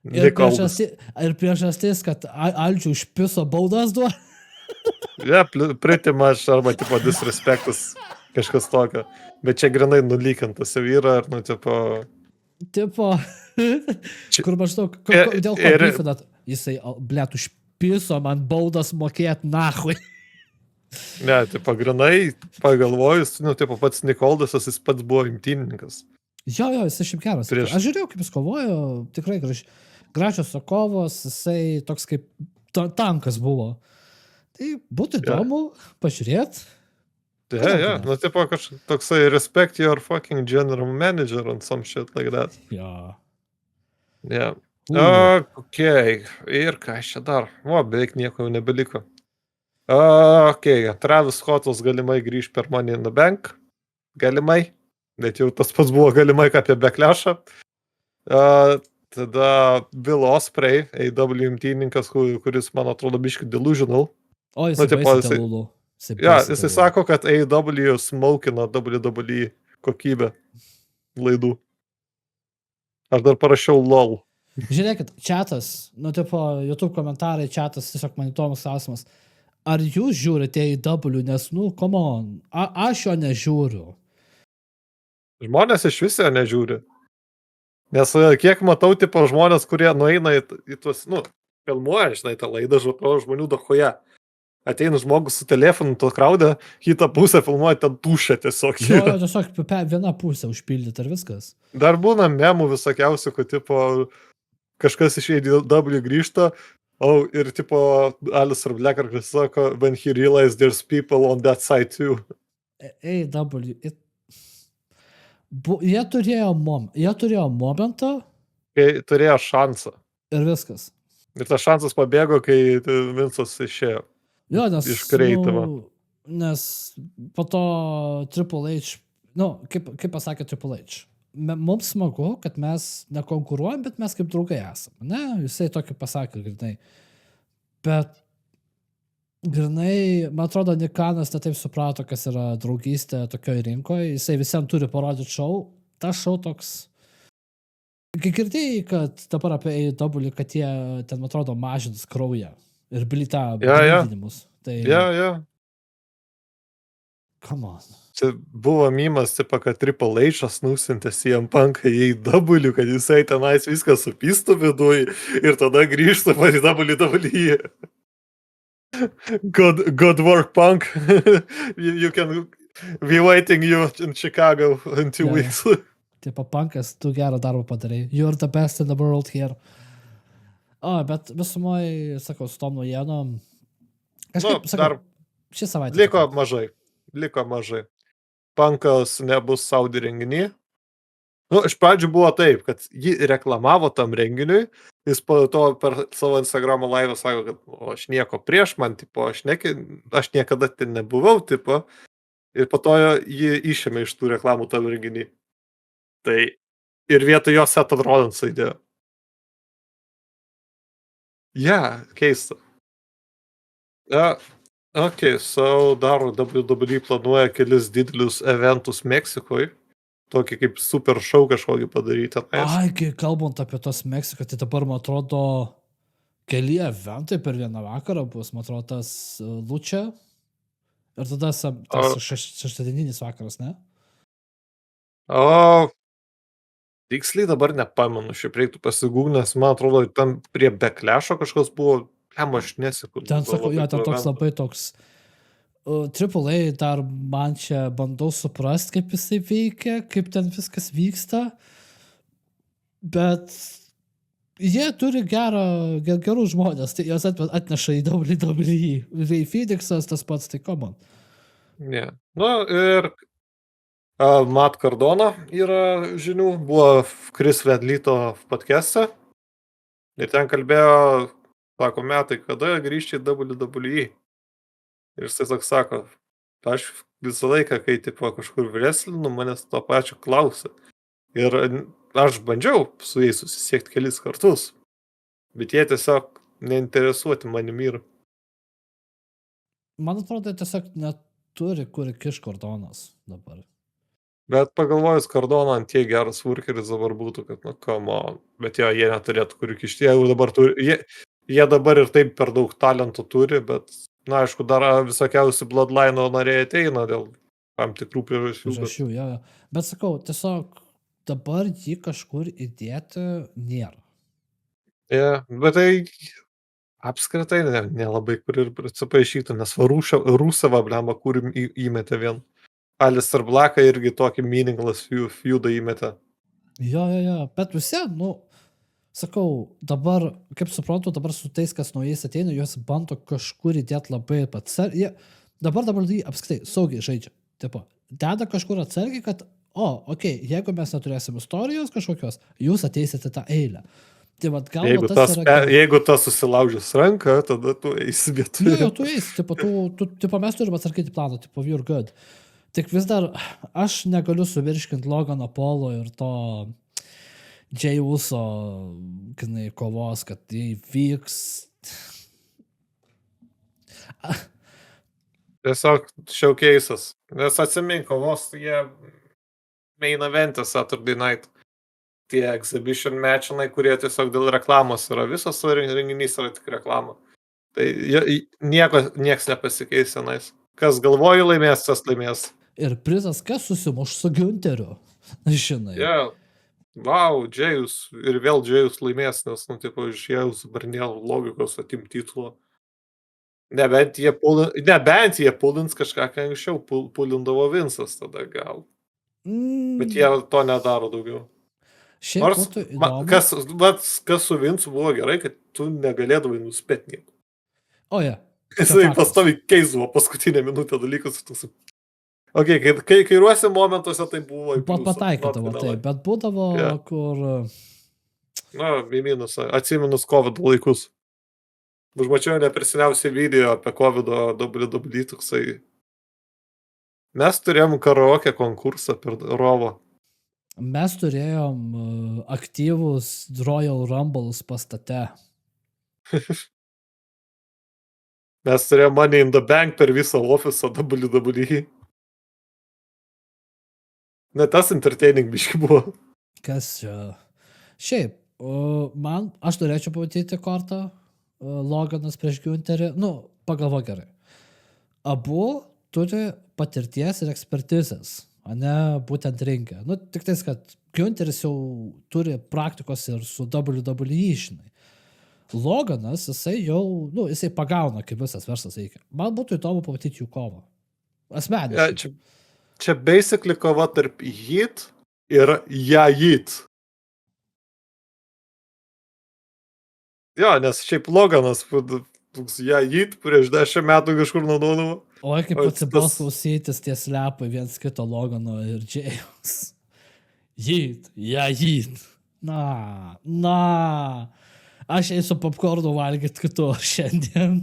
Ir priežastis, kad Aldžių užpiso baudas duo? Ja, pretty much, arba tipo disrespektas, kažkas tokio. Bet čia grinai nulykintas jau yra, ar, nu, tipo... Tipo, kur maždaug, dėl ko grifinat, jisai, blėt, užpiso man baudas mokėt nahui. Ne, tipo, grinai pagalvojus, nu, tipo, pats Nikoldasas, jis pats buvo imtynininkas. Jo, jisai šiaip geras. Aš žiūrėjau, kaip jis kovojo, tikrai gražios kovos, jisai toks kaip tankas buvo. Tai būtų įdomu pažiūrėt. Yeah. Nu, tipo, toksai respect your fucking general manager and some shit like that. Yeah. Yeah. Okay. Ir ką čia dar? Beveik nieko jau nebeliko. Okay. Travis Scottas galimai grįž per Money in the Bank. Galimai. Bet jau tas pats buvo galimai apie Backlash'ą. Tada Will Ospreay, AEW imtynininkas, kuris, man atrodo, biškai delusional. O, jisai baisiai delulu. Jisai sako, kad AEW smaukina WWE kokybę laidų. Aš dar parašiau LOL. Žiūrėkit, chatas, nu, tipo, YouTube komentarai, chatas, tiesiog man įdomus klausimas. Ar jūs žiūrite AEW, nes, nu, come on, aš jo nežiūriu. Žmonės iš viso nežiūri. Nes kiek matau, tipo, žmonės, kurie nueina į tuos, nu, filmuoja, žinai, tą laidą, žmonių dahoje. Ateina žmogus su telefonu, to kraudę, kitą pusę filmuoja, ten tušia tiesiog. Jo, tiesiog viena pusė užpildyti ir viskas. Dar būna memų visokiausių, kad, tipo, kažkas iš AEW grįžta, ir, tipo, Alistair Black sako, when he realized there's people on that side too. AEW, jie turėjo momentą. Kai turėjo šansą. Ir viskas. Ir tas šansas pabėgo, kai Vincas išėjo. Jo, nes, iš kreitavo. Nes po to Triple H, nu, kaip pasakė Triple H, mums smagu, kad mes nekonkuruojam, bet mes kaip draugai esam. Ne, jisai tokį pasakė, grinai. Bet grinai, man atrodo, Nikanas netaip suprato, kas yra draugystė tokioj rinkoje. Jisai visiems turi parodyti šou. Ta šou toks Girdėjai, kad dabar apie AEW, kad jie ten, man atrodo, mažins kraują ir bilitą Jo, jo. brandinimus. Tai, Jo. come on. Čia buvo mymas, tipo, kad Triple H'as nusintė CM Punką į AEW, kad jisai tenais viską supystų viduj ir tada grįžtų į WWE. Good work, Punk. You can be waiting you in Chicago in 2 Jo, jo. weeks. Tipo, Punkas, tu gerą darbą padarai. You're the best in the world here. O, bet visumoje, sakau, su tom naujienom. Kažkaip, sakau, šį savaitę. Liko mažai. Punkas nebus Saudi renginį. Iš pradžių buvo taip, kad jį reklamavo tam renginiui, jis po to per savo Instagramo live sako, kad aš nieko prieš, man, tipo, aš niekada ten nebuvau, tipo, ir po to jį išėmė iš tų reklamų tam renginį. Tai ir vietoj jo Seth Rollinsą įdėjo. Keista. Okay, so dar WWE planuoja kelis didelius eventus Meksikoje. Tokį kaip super show kažkokį padaryti. Ai, kai kalbant apie tos Meksiką, tai dabar, man atrodo, keli eventai per vieną vakarą bus, man atrodo, tas Lučia ir tada tas šeštadieninis vakaras, ne? Tiksliai dabar nepamenu, šiaip reiktų pasigūgnęs, man atrodo, tam prie Backlash'o kažkas buvo, aš neseku. Ten sakau, jo, ten toks labai toks Triple A dar man čia bandau suprasti, kaip jisai veikia, kaip ten viskas vyksta, bet jie turi gerų žmonės, tai jos atneša į WWE. Ray Phoenixas tas pats, tai come on. Ne. Ir Matt Cardona yra žinių, buvo Chris Vedlito podcast'e ir ten kalbėjo, sako, metai, kada grįžti į WWE. Ir jis tiesiog sako, aš visą laiką, kai tipo kažkur wrestlinu, manęs to pačio klausia. Ir aš bandžiau su jais susisiekti kelis kartus, bet jie tiesiog neinteresuoti manimi yra. Man atrodo, tiesiog neturi kur kiš Cardonas dabar. Bet pagalvojus, Cardona ant tiek geras workeris dabar būtų, kad, come on. Bet jo, jie neturėtų kur kišti. Jie dabar ir taip per daug talentų turi, bet, aišku, dar visokiausi Bloodline'o nariai ateina dėl tam tikrų priežasčių. Jo. Bet sakau, tiesiog dabar jį kažkur įdėti nėra. Bet tai apskritai nelabai kur ir atsipaišytų, nes Rusevą, blemba, kur įmetė vien. Alistair Blacką irgi tokį meaningless feudą įmetė. Jo, bet visi, sakau, dabar, kaip suprantu, dabar su tais, kas naujais ateina, juos bando kažkur įdėti labai atsargiai. Dabar jį apskritai saugiai žaidžia. Tipo, deda kažkur atsargiai, kad, jeigu mes neturėsim istorijos kažkokios, jūs ateisite tą eilę. Tai vat, jeigu tas susilaužys ranką, tada tu eisi vietoj. Jo, tu eisi, tipo, mes turime atsargyti planą, tipo, you're good. Tik vis dar aš negaliu suvirškinti Logano Polo ir to Jey Uso kovos, kad tai vyks. Tiesiog showcase'as. Nes atsimink, kovos jie main event'e Saturday Night. Tie exhibition matchinai, kurie tiesiog dėl reklamos yra. Visas renginys yra tik reklama. Tai nieks nepasikeis senais. Kas galvoja laimės, tas laimės. Ir prizas, kas susimuš su Günteriu, žinai. Wow, Džėjus. Ir vėl Džėjus laimės, nes, iš Džėjus Barnėl logikos atim titulo. Nebent jie pulins kažką, kai anksčiau pulindavo Vinsas tada gal. Bet jie to nedaro daugiau. Nors, kas su Vinsu buvo gerai, kad tu negalėdavai nuspėti nieko. Jisai pastoviai keisdavo paskutinę minutę dalykus. Kai kairiuose momentuose tai buvo pataikydavo, bet būdavo, kur... Į minusą. Atsiminus COVID laikus. Užmačiau neprisiniausiai video apie COVID-o WWE toksai. Mes turėjom karaoke konkursą per Rovo. Mes turėjom aktyvus Royal Rumbles pastate. Mes turėjom Money in the Bank per visą ofisą WWE. Ne tas entertaining biški buvo. Kas čia? Šiaip, aš norėčiau pamatyti kortą Loganas prieš Güntherį. Nu, pagalvo gerai. Abu turi patirties ir ekspertizės, o ne būtent rinkę. Nu, tik tais, kad Günther'is jau turi praktikos ir su WWE, žinai. Loganas, jisai jau, nu, jisai pagauna, kaip visas verslas veikia. Man būtų įdomu pamatyti jų kovą. Asmeniškai. Čia basically kova tarp Heat ir Heat. Jo, nes šiaip Loganas Heat prieš 10 metų kažkur naudodavo. O kaip atsibos klausytis ties lepai viens kito Logano ir James. Heat. Na. Aš eisiu popcornų valgyti kitur šiandien.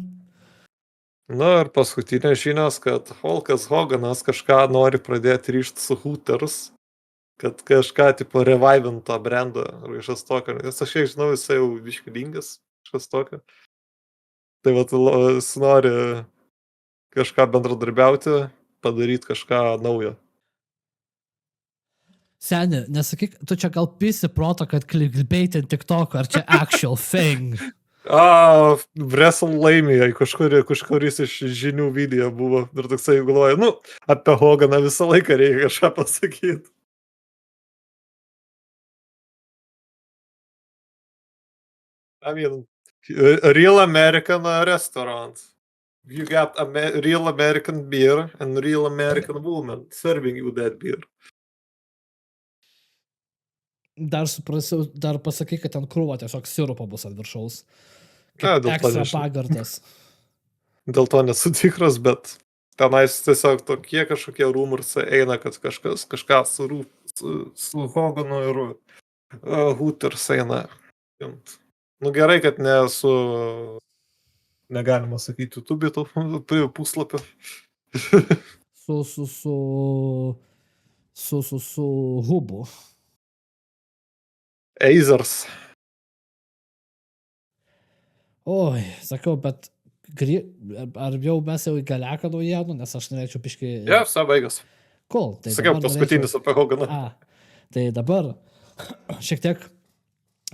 Na ir paskutinė žinios, kad Hulkas Hoganas kažką nori pradėti ryšti su Hooters, kad kažką tipo revivint tą brandą ar kažkas tokio. Nes aš žinau, jisai jau biškilingas, kažkas tokio. Tai vat jis nori kažką bendradarbiauti, padaryti kažką naujo. Seni, nesakyk, tu čia gal pisi proto, kad clickbaitin TikTok, ar čia actual thing? Wrestle laimėjai, kažkuris iš žinių video buvo ir toksai galvoja, nu, apie Hoganą visą laiką reikia kažką pasakyti. I mean, real American restaurant. You got real American beer and real American woman serving you that beer. Dar pasakyk, kad ten krūva tiesiog sirupo bus ant viršaus. Dėl to Ekstra nežinau. pagardas. Dėl to nesu tikras, bet tenais tiesiog tokie kažkokie rumorsai eina, kad kažką su Hoganu ir Hooters eina. Nu gerai, kad ne su, negalima sakyti, YouTube puslapio. Su Hubu. Eizers. Oi, sakau, bet ar jau mes jau į galeką naujienų, nes aš norėčiau piškai... Ja, visą baigas. Cool. Tai sakiau, paskutinis apie Hoganą. Tai dabar šiek tiek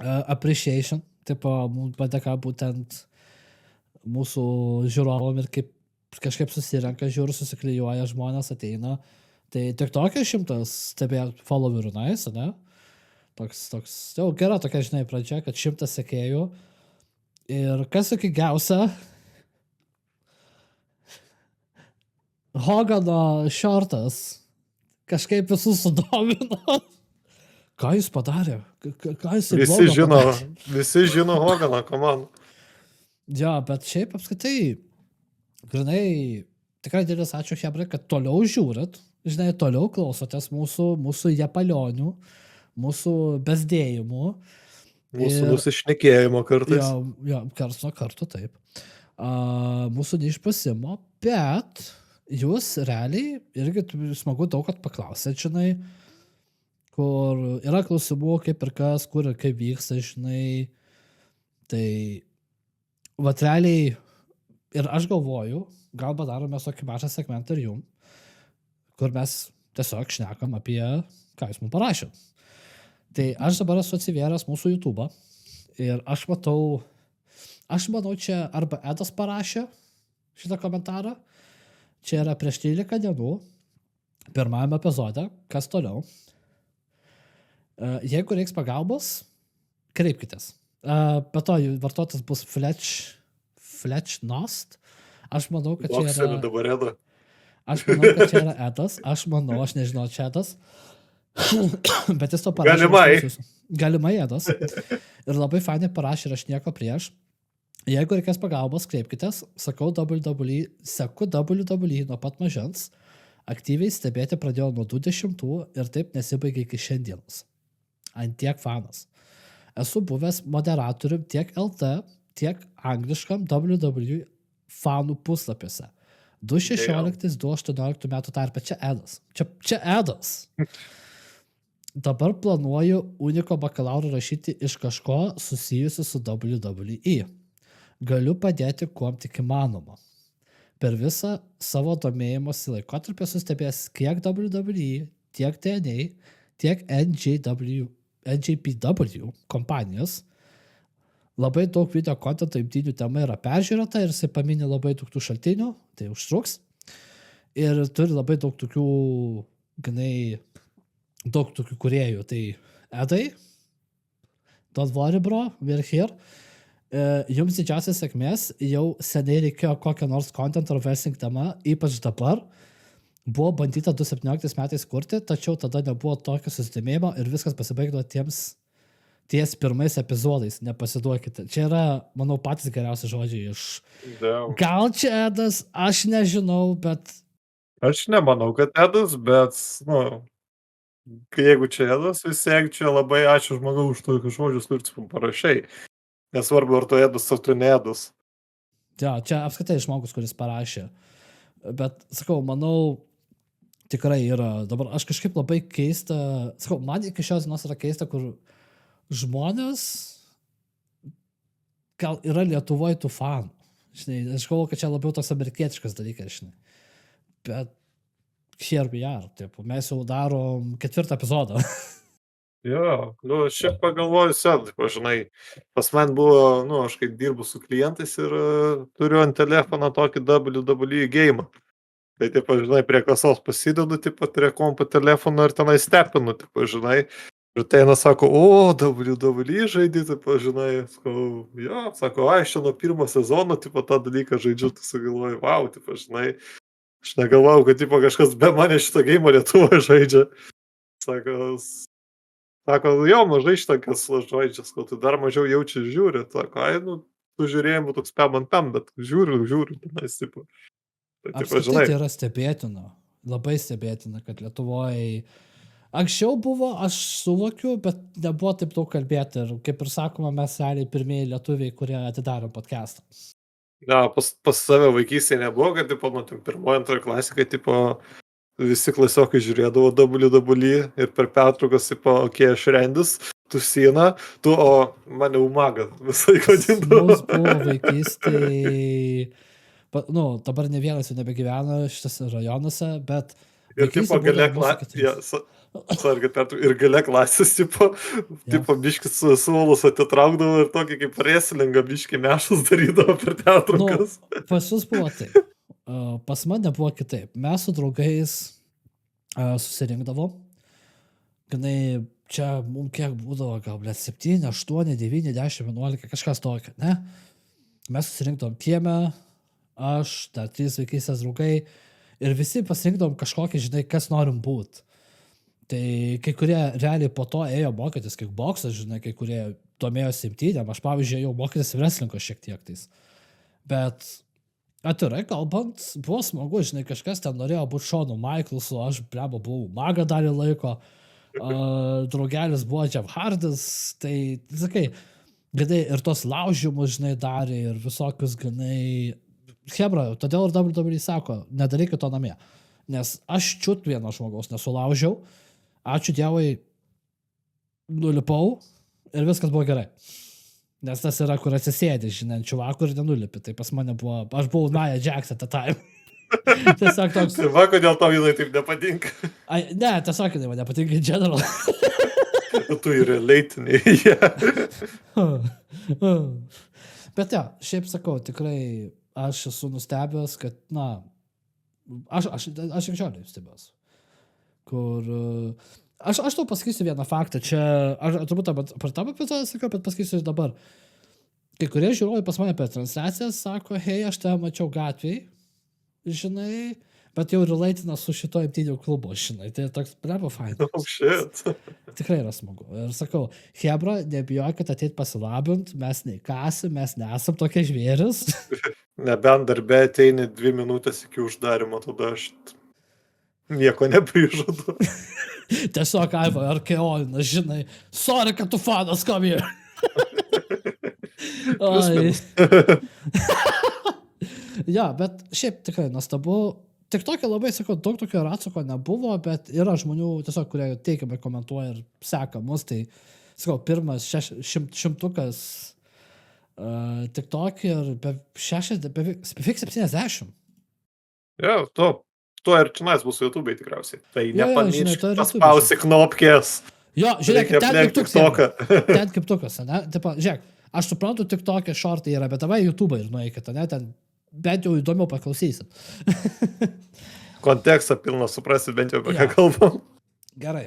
appreciation, tipo, padėka būtent mūsų žiūrovom ir kaip kažkaip susirenka, žiūri, susiklijuoja, žmonės ateina. Tai tik tokia 100 stebėjot followerių, nice, ne? Toks, jau gera tokia, žinai, pradžia, kad 100 sekėjų. Ir kas sakygiausia, Hogano šortas kažkaip visus sudomino. Ką jis padarė? Ką jis padarė? Visi žino Hoganą, komandą. Ja, bet šiaip apskaitai, grinai, tikrai didelis ačiū Hebrai, kad toliau žiūrit, žinai, toliau klausotės mūsų japalionių, mūsų bezdėjimų. Mūsų nusišnekėjimo kartais. Ja, karts nuo karto, taip. Mūsų neišprasimo, bet jūs realiai irgi smagu daug kad paklausėt, žinai, kur yra klausimų, kaip ir kas, kur ir kaip vyksta, žinai. Tai, vat realiai, ir aš galvoju, gal padarome tokį mažą segmentą ir jum, kur mes tiesiog šnekam apie, ką jūs mums parašėt. Tai aš dabar esu atsivėręs mūsų YouTube'ą ir aš manau, čia arba Edas parašė šitą komentarą, čia yra prieš 13 dienų, pirmajame epizode, kas toliau. Jeigu reiks pagalbos, kreipkitės. Be to, vartotas bus Fletch Nost. Aš manau, kad čia yra... Aš manau, kad čia yra Edas. Aš nežinau, čia Edas. Bet jis to parašė. Galimai Edas. Ir labai fainai parašė, aš nieko prieš. Jeigu reikės pagalbos, kreipkitės. Sakau seku WWE nuo pat mažens. Aktyviai stebėti pradėjau nuo 20 ir taip nesibaigė iki šiandienos. Ant tiek fanas. Esu buvęs moderatorium tiek LT, tiek angliškam WWE fanų puslapiuose. 2016-2018 metų tarpe. Čia Edas. Čia Edas. Dabar planuoju Uniko bakalauro rašyti iš kažko susijusiu su WWE. Galiu padėti, kuom tik įmanoma. Per visą savo domėjimosi laikotarpį sustebėjęs kiek WWE, tiek TNA, tiek NJPW kompanijos. Labai daug video kontento imtynių tema yra peržiūrėta ir jisai paminė labai daug tų šaltinių, tai užtruks. Ir turi labai daug tokių, daug tokių kūrėjų. Tai Edai, don't worry bro, we're here. Jums didžiausias sėkmės, jau seniai reikėjo kokią nors content ar wrestling tema, ypač dabar. Buvo bandyta 2017 metais kurti, tačiau tada nebuvo tokio susidomėjimo ir viskas pasibaigdo ties pirmais epizodais, nepasiduokite. Čia yra, manau, patys geriausi žodžiai iš... Gal čia Edas, aš nežinau, bet... Aš nemanau, kad Edas, bet, jeigu čia Edas, visi čia labai ačiū žmogau už tokius žodžius, kur tu parašai. Nesvarbu, ar tu Edas, ar tu ne Edas. Ja, čia apskritai žmogus, kuris parašė. Bet, sakau, manau, tikrai yra... Dabar aš kažkaip labai keista... Sakau, man iki šios dienos yra keista, kur žmonės gal yra Lietuvoje tų fanų. Žinai, aš galvoju, kad čia labiau toks amerikietiškas dalykas, žinai. Bet here we are, taip, mes jau darom 4 epizodą. Jo, šiaip pagalvoju, žinai, pas man buvo, aš kai dirbu su klientais ir turiu ant telefono tokį WWE game. Tai, taip, žinai, prie kasos pasidedu, taip, prie kompo telefono ir tenai stepinu, taip, žinai. Ir tai sako, WWE žaidži, taip, žinai, sako, aš čia nuo 1 sezono, taip, tą dalyką žaidžiu, tu sugalvoju, wow, taip, žinai, aš negalvau, kad, taip, kažkas be mane šitą game Lietuvoje žaidžia. Sako, jo, mažai šitą, kas žaidžia, tu dar mažiau jaučiai žiūri, sako, tu žiūrėjimų toks pam, bet žiūriu, tenais, taip. Apskritai tai yra stebėtina, labai stebėtina, kad Lietuvoje anksčiau buvo, aš suvokiu, bet nebuvo taip daug kalbėti ir kaip ir sakoma, mes realiai pirmieji lietuviai, kurie atidarė podcastą. Ja, pas save vaikystėje nebuvo, kad pirmoji, antroji klasė, kai visi klasiokai žiūrėdavo WWE ir per pertraukas, aš rendis, tu Sina, o mane Umaga visai vadindavo. Mums buvo vaikystėje, dabar ne vienas jau nebegyvena šitose rajonuose, bet ir gale klasės, biškis suolus atitraukdavo ir tokį kaip wrestlingą biškį mešus darydavo per teatrukas. Pas jūs buvo taip. Pas mane buvo kitaip. Mes su draugais susirinkdavom. Čia mums kiek būdavo, gal 7, 8, 9, 10, 11, kažkas tokio, ne? Mes susirinkdavom kieme, aš, dar 3 vaikystės draugai. Ir visi pasirinkdom kažkokį, žinai, kas norim būt. Tai kai kurie realiai po to ėjo mokytis kickboksą, žinai, kai kurie domėjosi imtynėm. Aš, pavyzdžiui, ėjau mokytis wrestlingo šiek tiek tais. Bet atvirai kalbant, buvo smagu, žinai, kažkas ten norėjo būti Šonu Michaelsu, aš buvau Maga dalį laiko, draugelis buvo Jeff Hardis, tai, sakai, ir tos laužimus, žinai, darė ir visokius, Hebra, todėl ir WWE sako, nedarykit to namie. Nes aš čiut vieno žmogaus nesulaužiau, ačiū Dievui, nulipau ir viskas buvo gerai. Nes tas yra, kur atsisėdė, žinai, čuvakų ir nenulipi. Tai pas mane buvo, aš buvau Nia Jax at the time. Tiesiog toks... Tai va, kodėl tau jinai taip nepatinka? Ne, tiesiog jinai man nepatinka in general. Tu yra leitinė. Bet ja, šiaip sakau, tikrai... Aš esu nustebęs, kad, aš iki šiol nustebęs. Kur, aš tau pasakysiu vieną faktą, čia, aš turbūt per tą epizodą sakiau, bet pasakysiu ir dabar. Kai kurie žiūrovai pas mane per transliacijas sako, hei, aš tave mačiau gatvėj, žinai, bet jau relaitina su šito imtynių klubo, žinai, tai toks blebo fainas. Oh, shit. Tikrai yra smagu. Ir sakau, Hebra, nebijokit ateit pasilabint, mes neįkasim, mes nesam tokie žvėris. Nebent darbė ateini 2 minutės iki uždarimo, tada aš nieko neprižadu. Tiesiog Aiva Arkeolina, žinai, sorry, kad tu fanas, come here. Ja, bet šiaip tikrai nuostabu. Tik tokia labai, sakau, daug tokio atsako nebuvo, bet yra žmonių, tiesiog, kurie teigiamai komentuoja ir seka mus, tai, sakau, pirmas šimtukas TikTok ir beveik 70. Ja, to ir čionais bus YouTube'ai tikriausiai. Tai Jo, nepamiršk, žinai, to ir paspausi knopkės. Jo, žiūrėk, Reikia ten aplenkt kaip tukas. TikToką. Ten kaip tukas, ne? Tipo, žiūrėk, aš suprantu, tik tokie šortai yra, bet tavai YouTube ir nueikite, ne? Ten bent jau įdomiau paklausysit. Kontekstą pilną suprasit bent jau, apie ką Jo. kalbam. Gerai.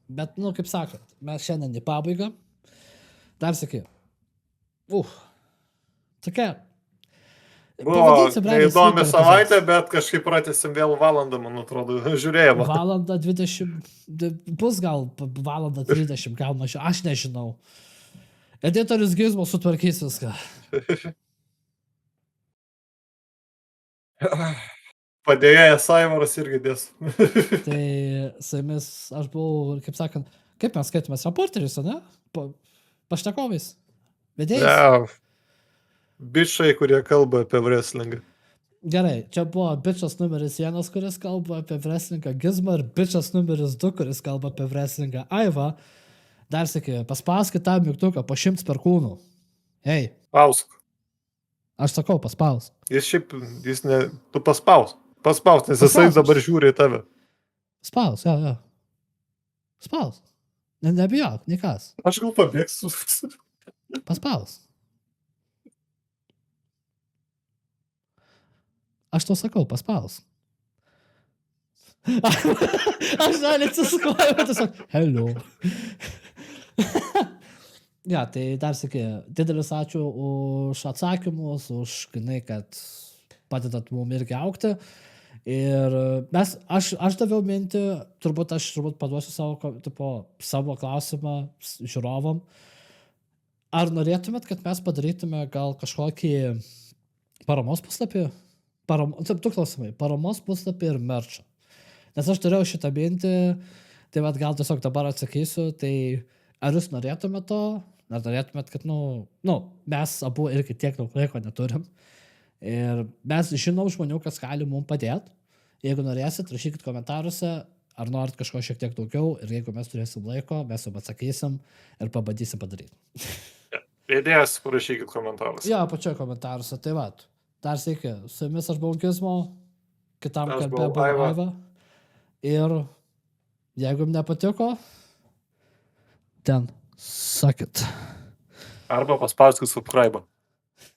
Bet, nu, kaip sakot, mes šiandien į pabaigą. Dar sakai. Tokia. Buvo Pavadinsim, realiai, neįdomi super savaitė, bet kažkaip pratęsim vėl valandą, man atrodo, žiūrėjimą. Valandą 20, bus gal valandą 30, gal mažiau, aš nežinau. Editorius Gizmo sutvarkys viską. Padėjėjas Aivaras irgi dės. Tai su jumis aš buvau, kaip sakant, kaip mes skaitomės, reporterius, ne? Pašnekovais. Vedėjais. Ne, bičiai, kurie kalba apie wrestlingą. Gerai, čia buvo bičas numeris 1, kuris kalba apie wrestlingą Gizmą ir bičas numeris 2, kuris kalba apie wrestlingą Aiva. Dar sakė, paspauskit tą mygtuką po 100 perkūnų. Hei, Pausk. aš sakau, paspaus. Jis šiaip, jis ne, tu paspaus. Paspaus, nes jisai Paspaus. dabar žiūri į tave. Spaus, jo. Spaus. Nebijok, nikas. Aš gal pabėgsiu. Paspaus. Aš tau sakau, paspaus. Aš dar atsiskuoju, tiesiog, hello. Ja, tai dar sakė, didelis ačiū už atsakymus, už, kad padedat mum irgi aukti. Ir aš daviau mintį, turbūt paduosiu savo klausimą žiūrovam. Ar norėtumėt, kad mes padarytume gal kažkokį paramos puslapį? Du klausimai. Paramos puslapį ir merčą. Nes aš turėjau šitą mintį, tai gal tiesiog dabar atsakysiu. Tai ar jūs norėtumėt to? Ar norėtumėt, kad, mes abu irgi tiek daug laiko neturim. Ir mes žinom žmonių, kas gali mums padėti. Jeigu norėsit, rašykit komentaruose, ar norit kažko šiek tiek daugiau. Ir jeigu mes turėsim laiko, mes jums atsakysim ir pabandysim padaryti. Idėjas parašykit komentaruose. Jo, pačioje komentaruose. Tai va, dar sveiki. Su jumis aš buvau Gizmo, kitam Aš kalbė buvau buvo Aiva. Aiva. Ir jeigu jums nepatiko, ten sakit. Arba paspauskit subscribe.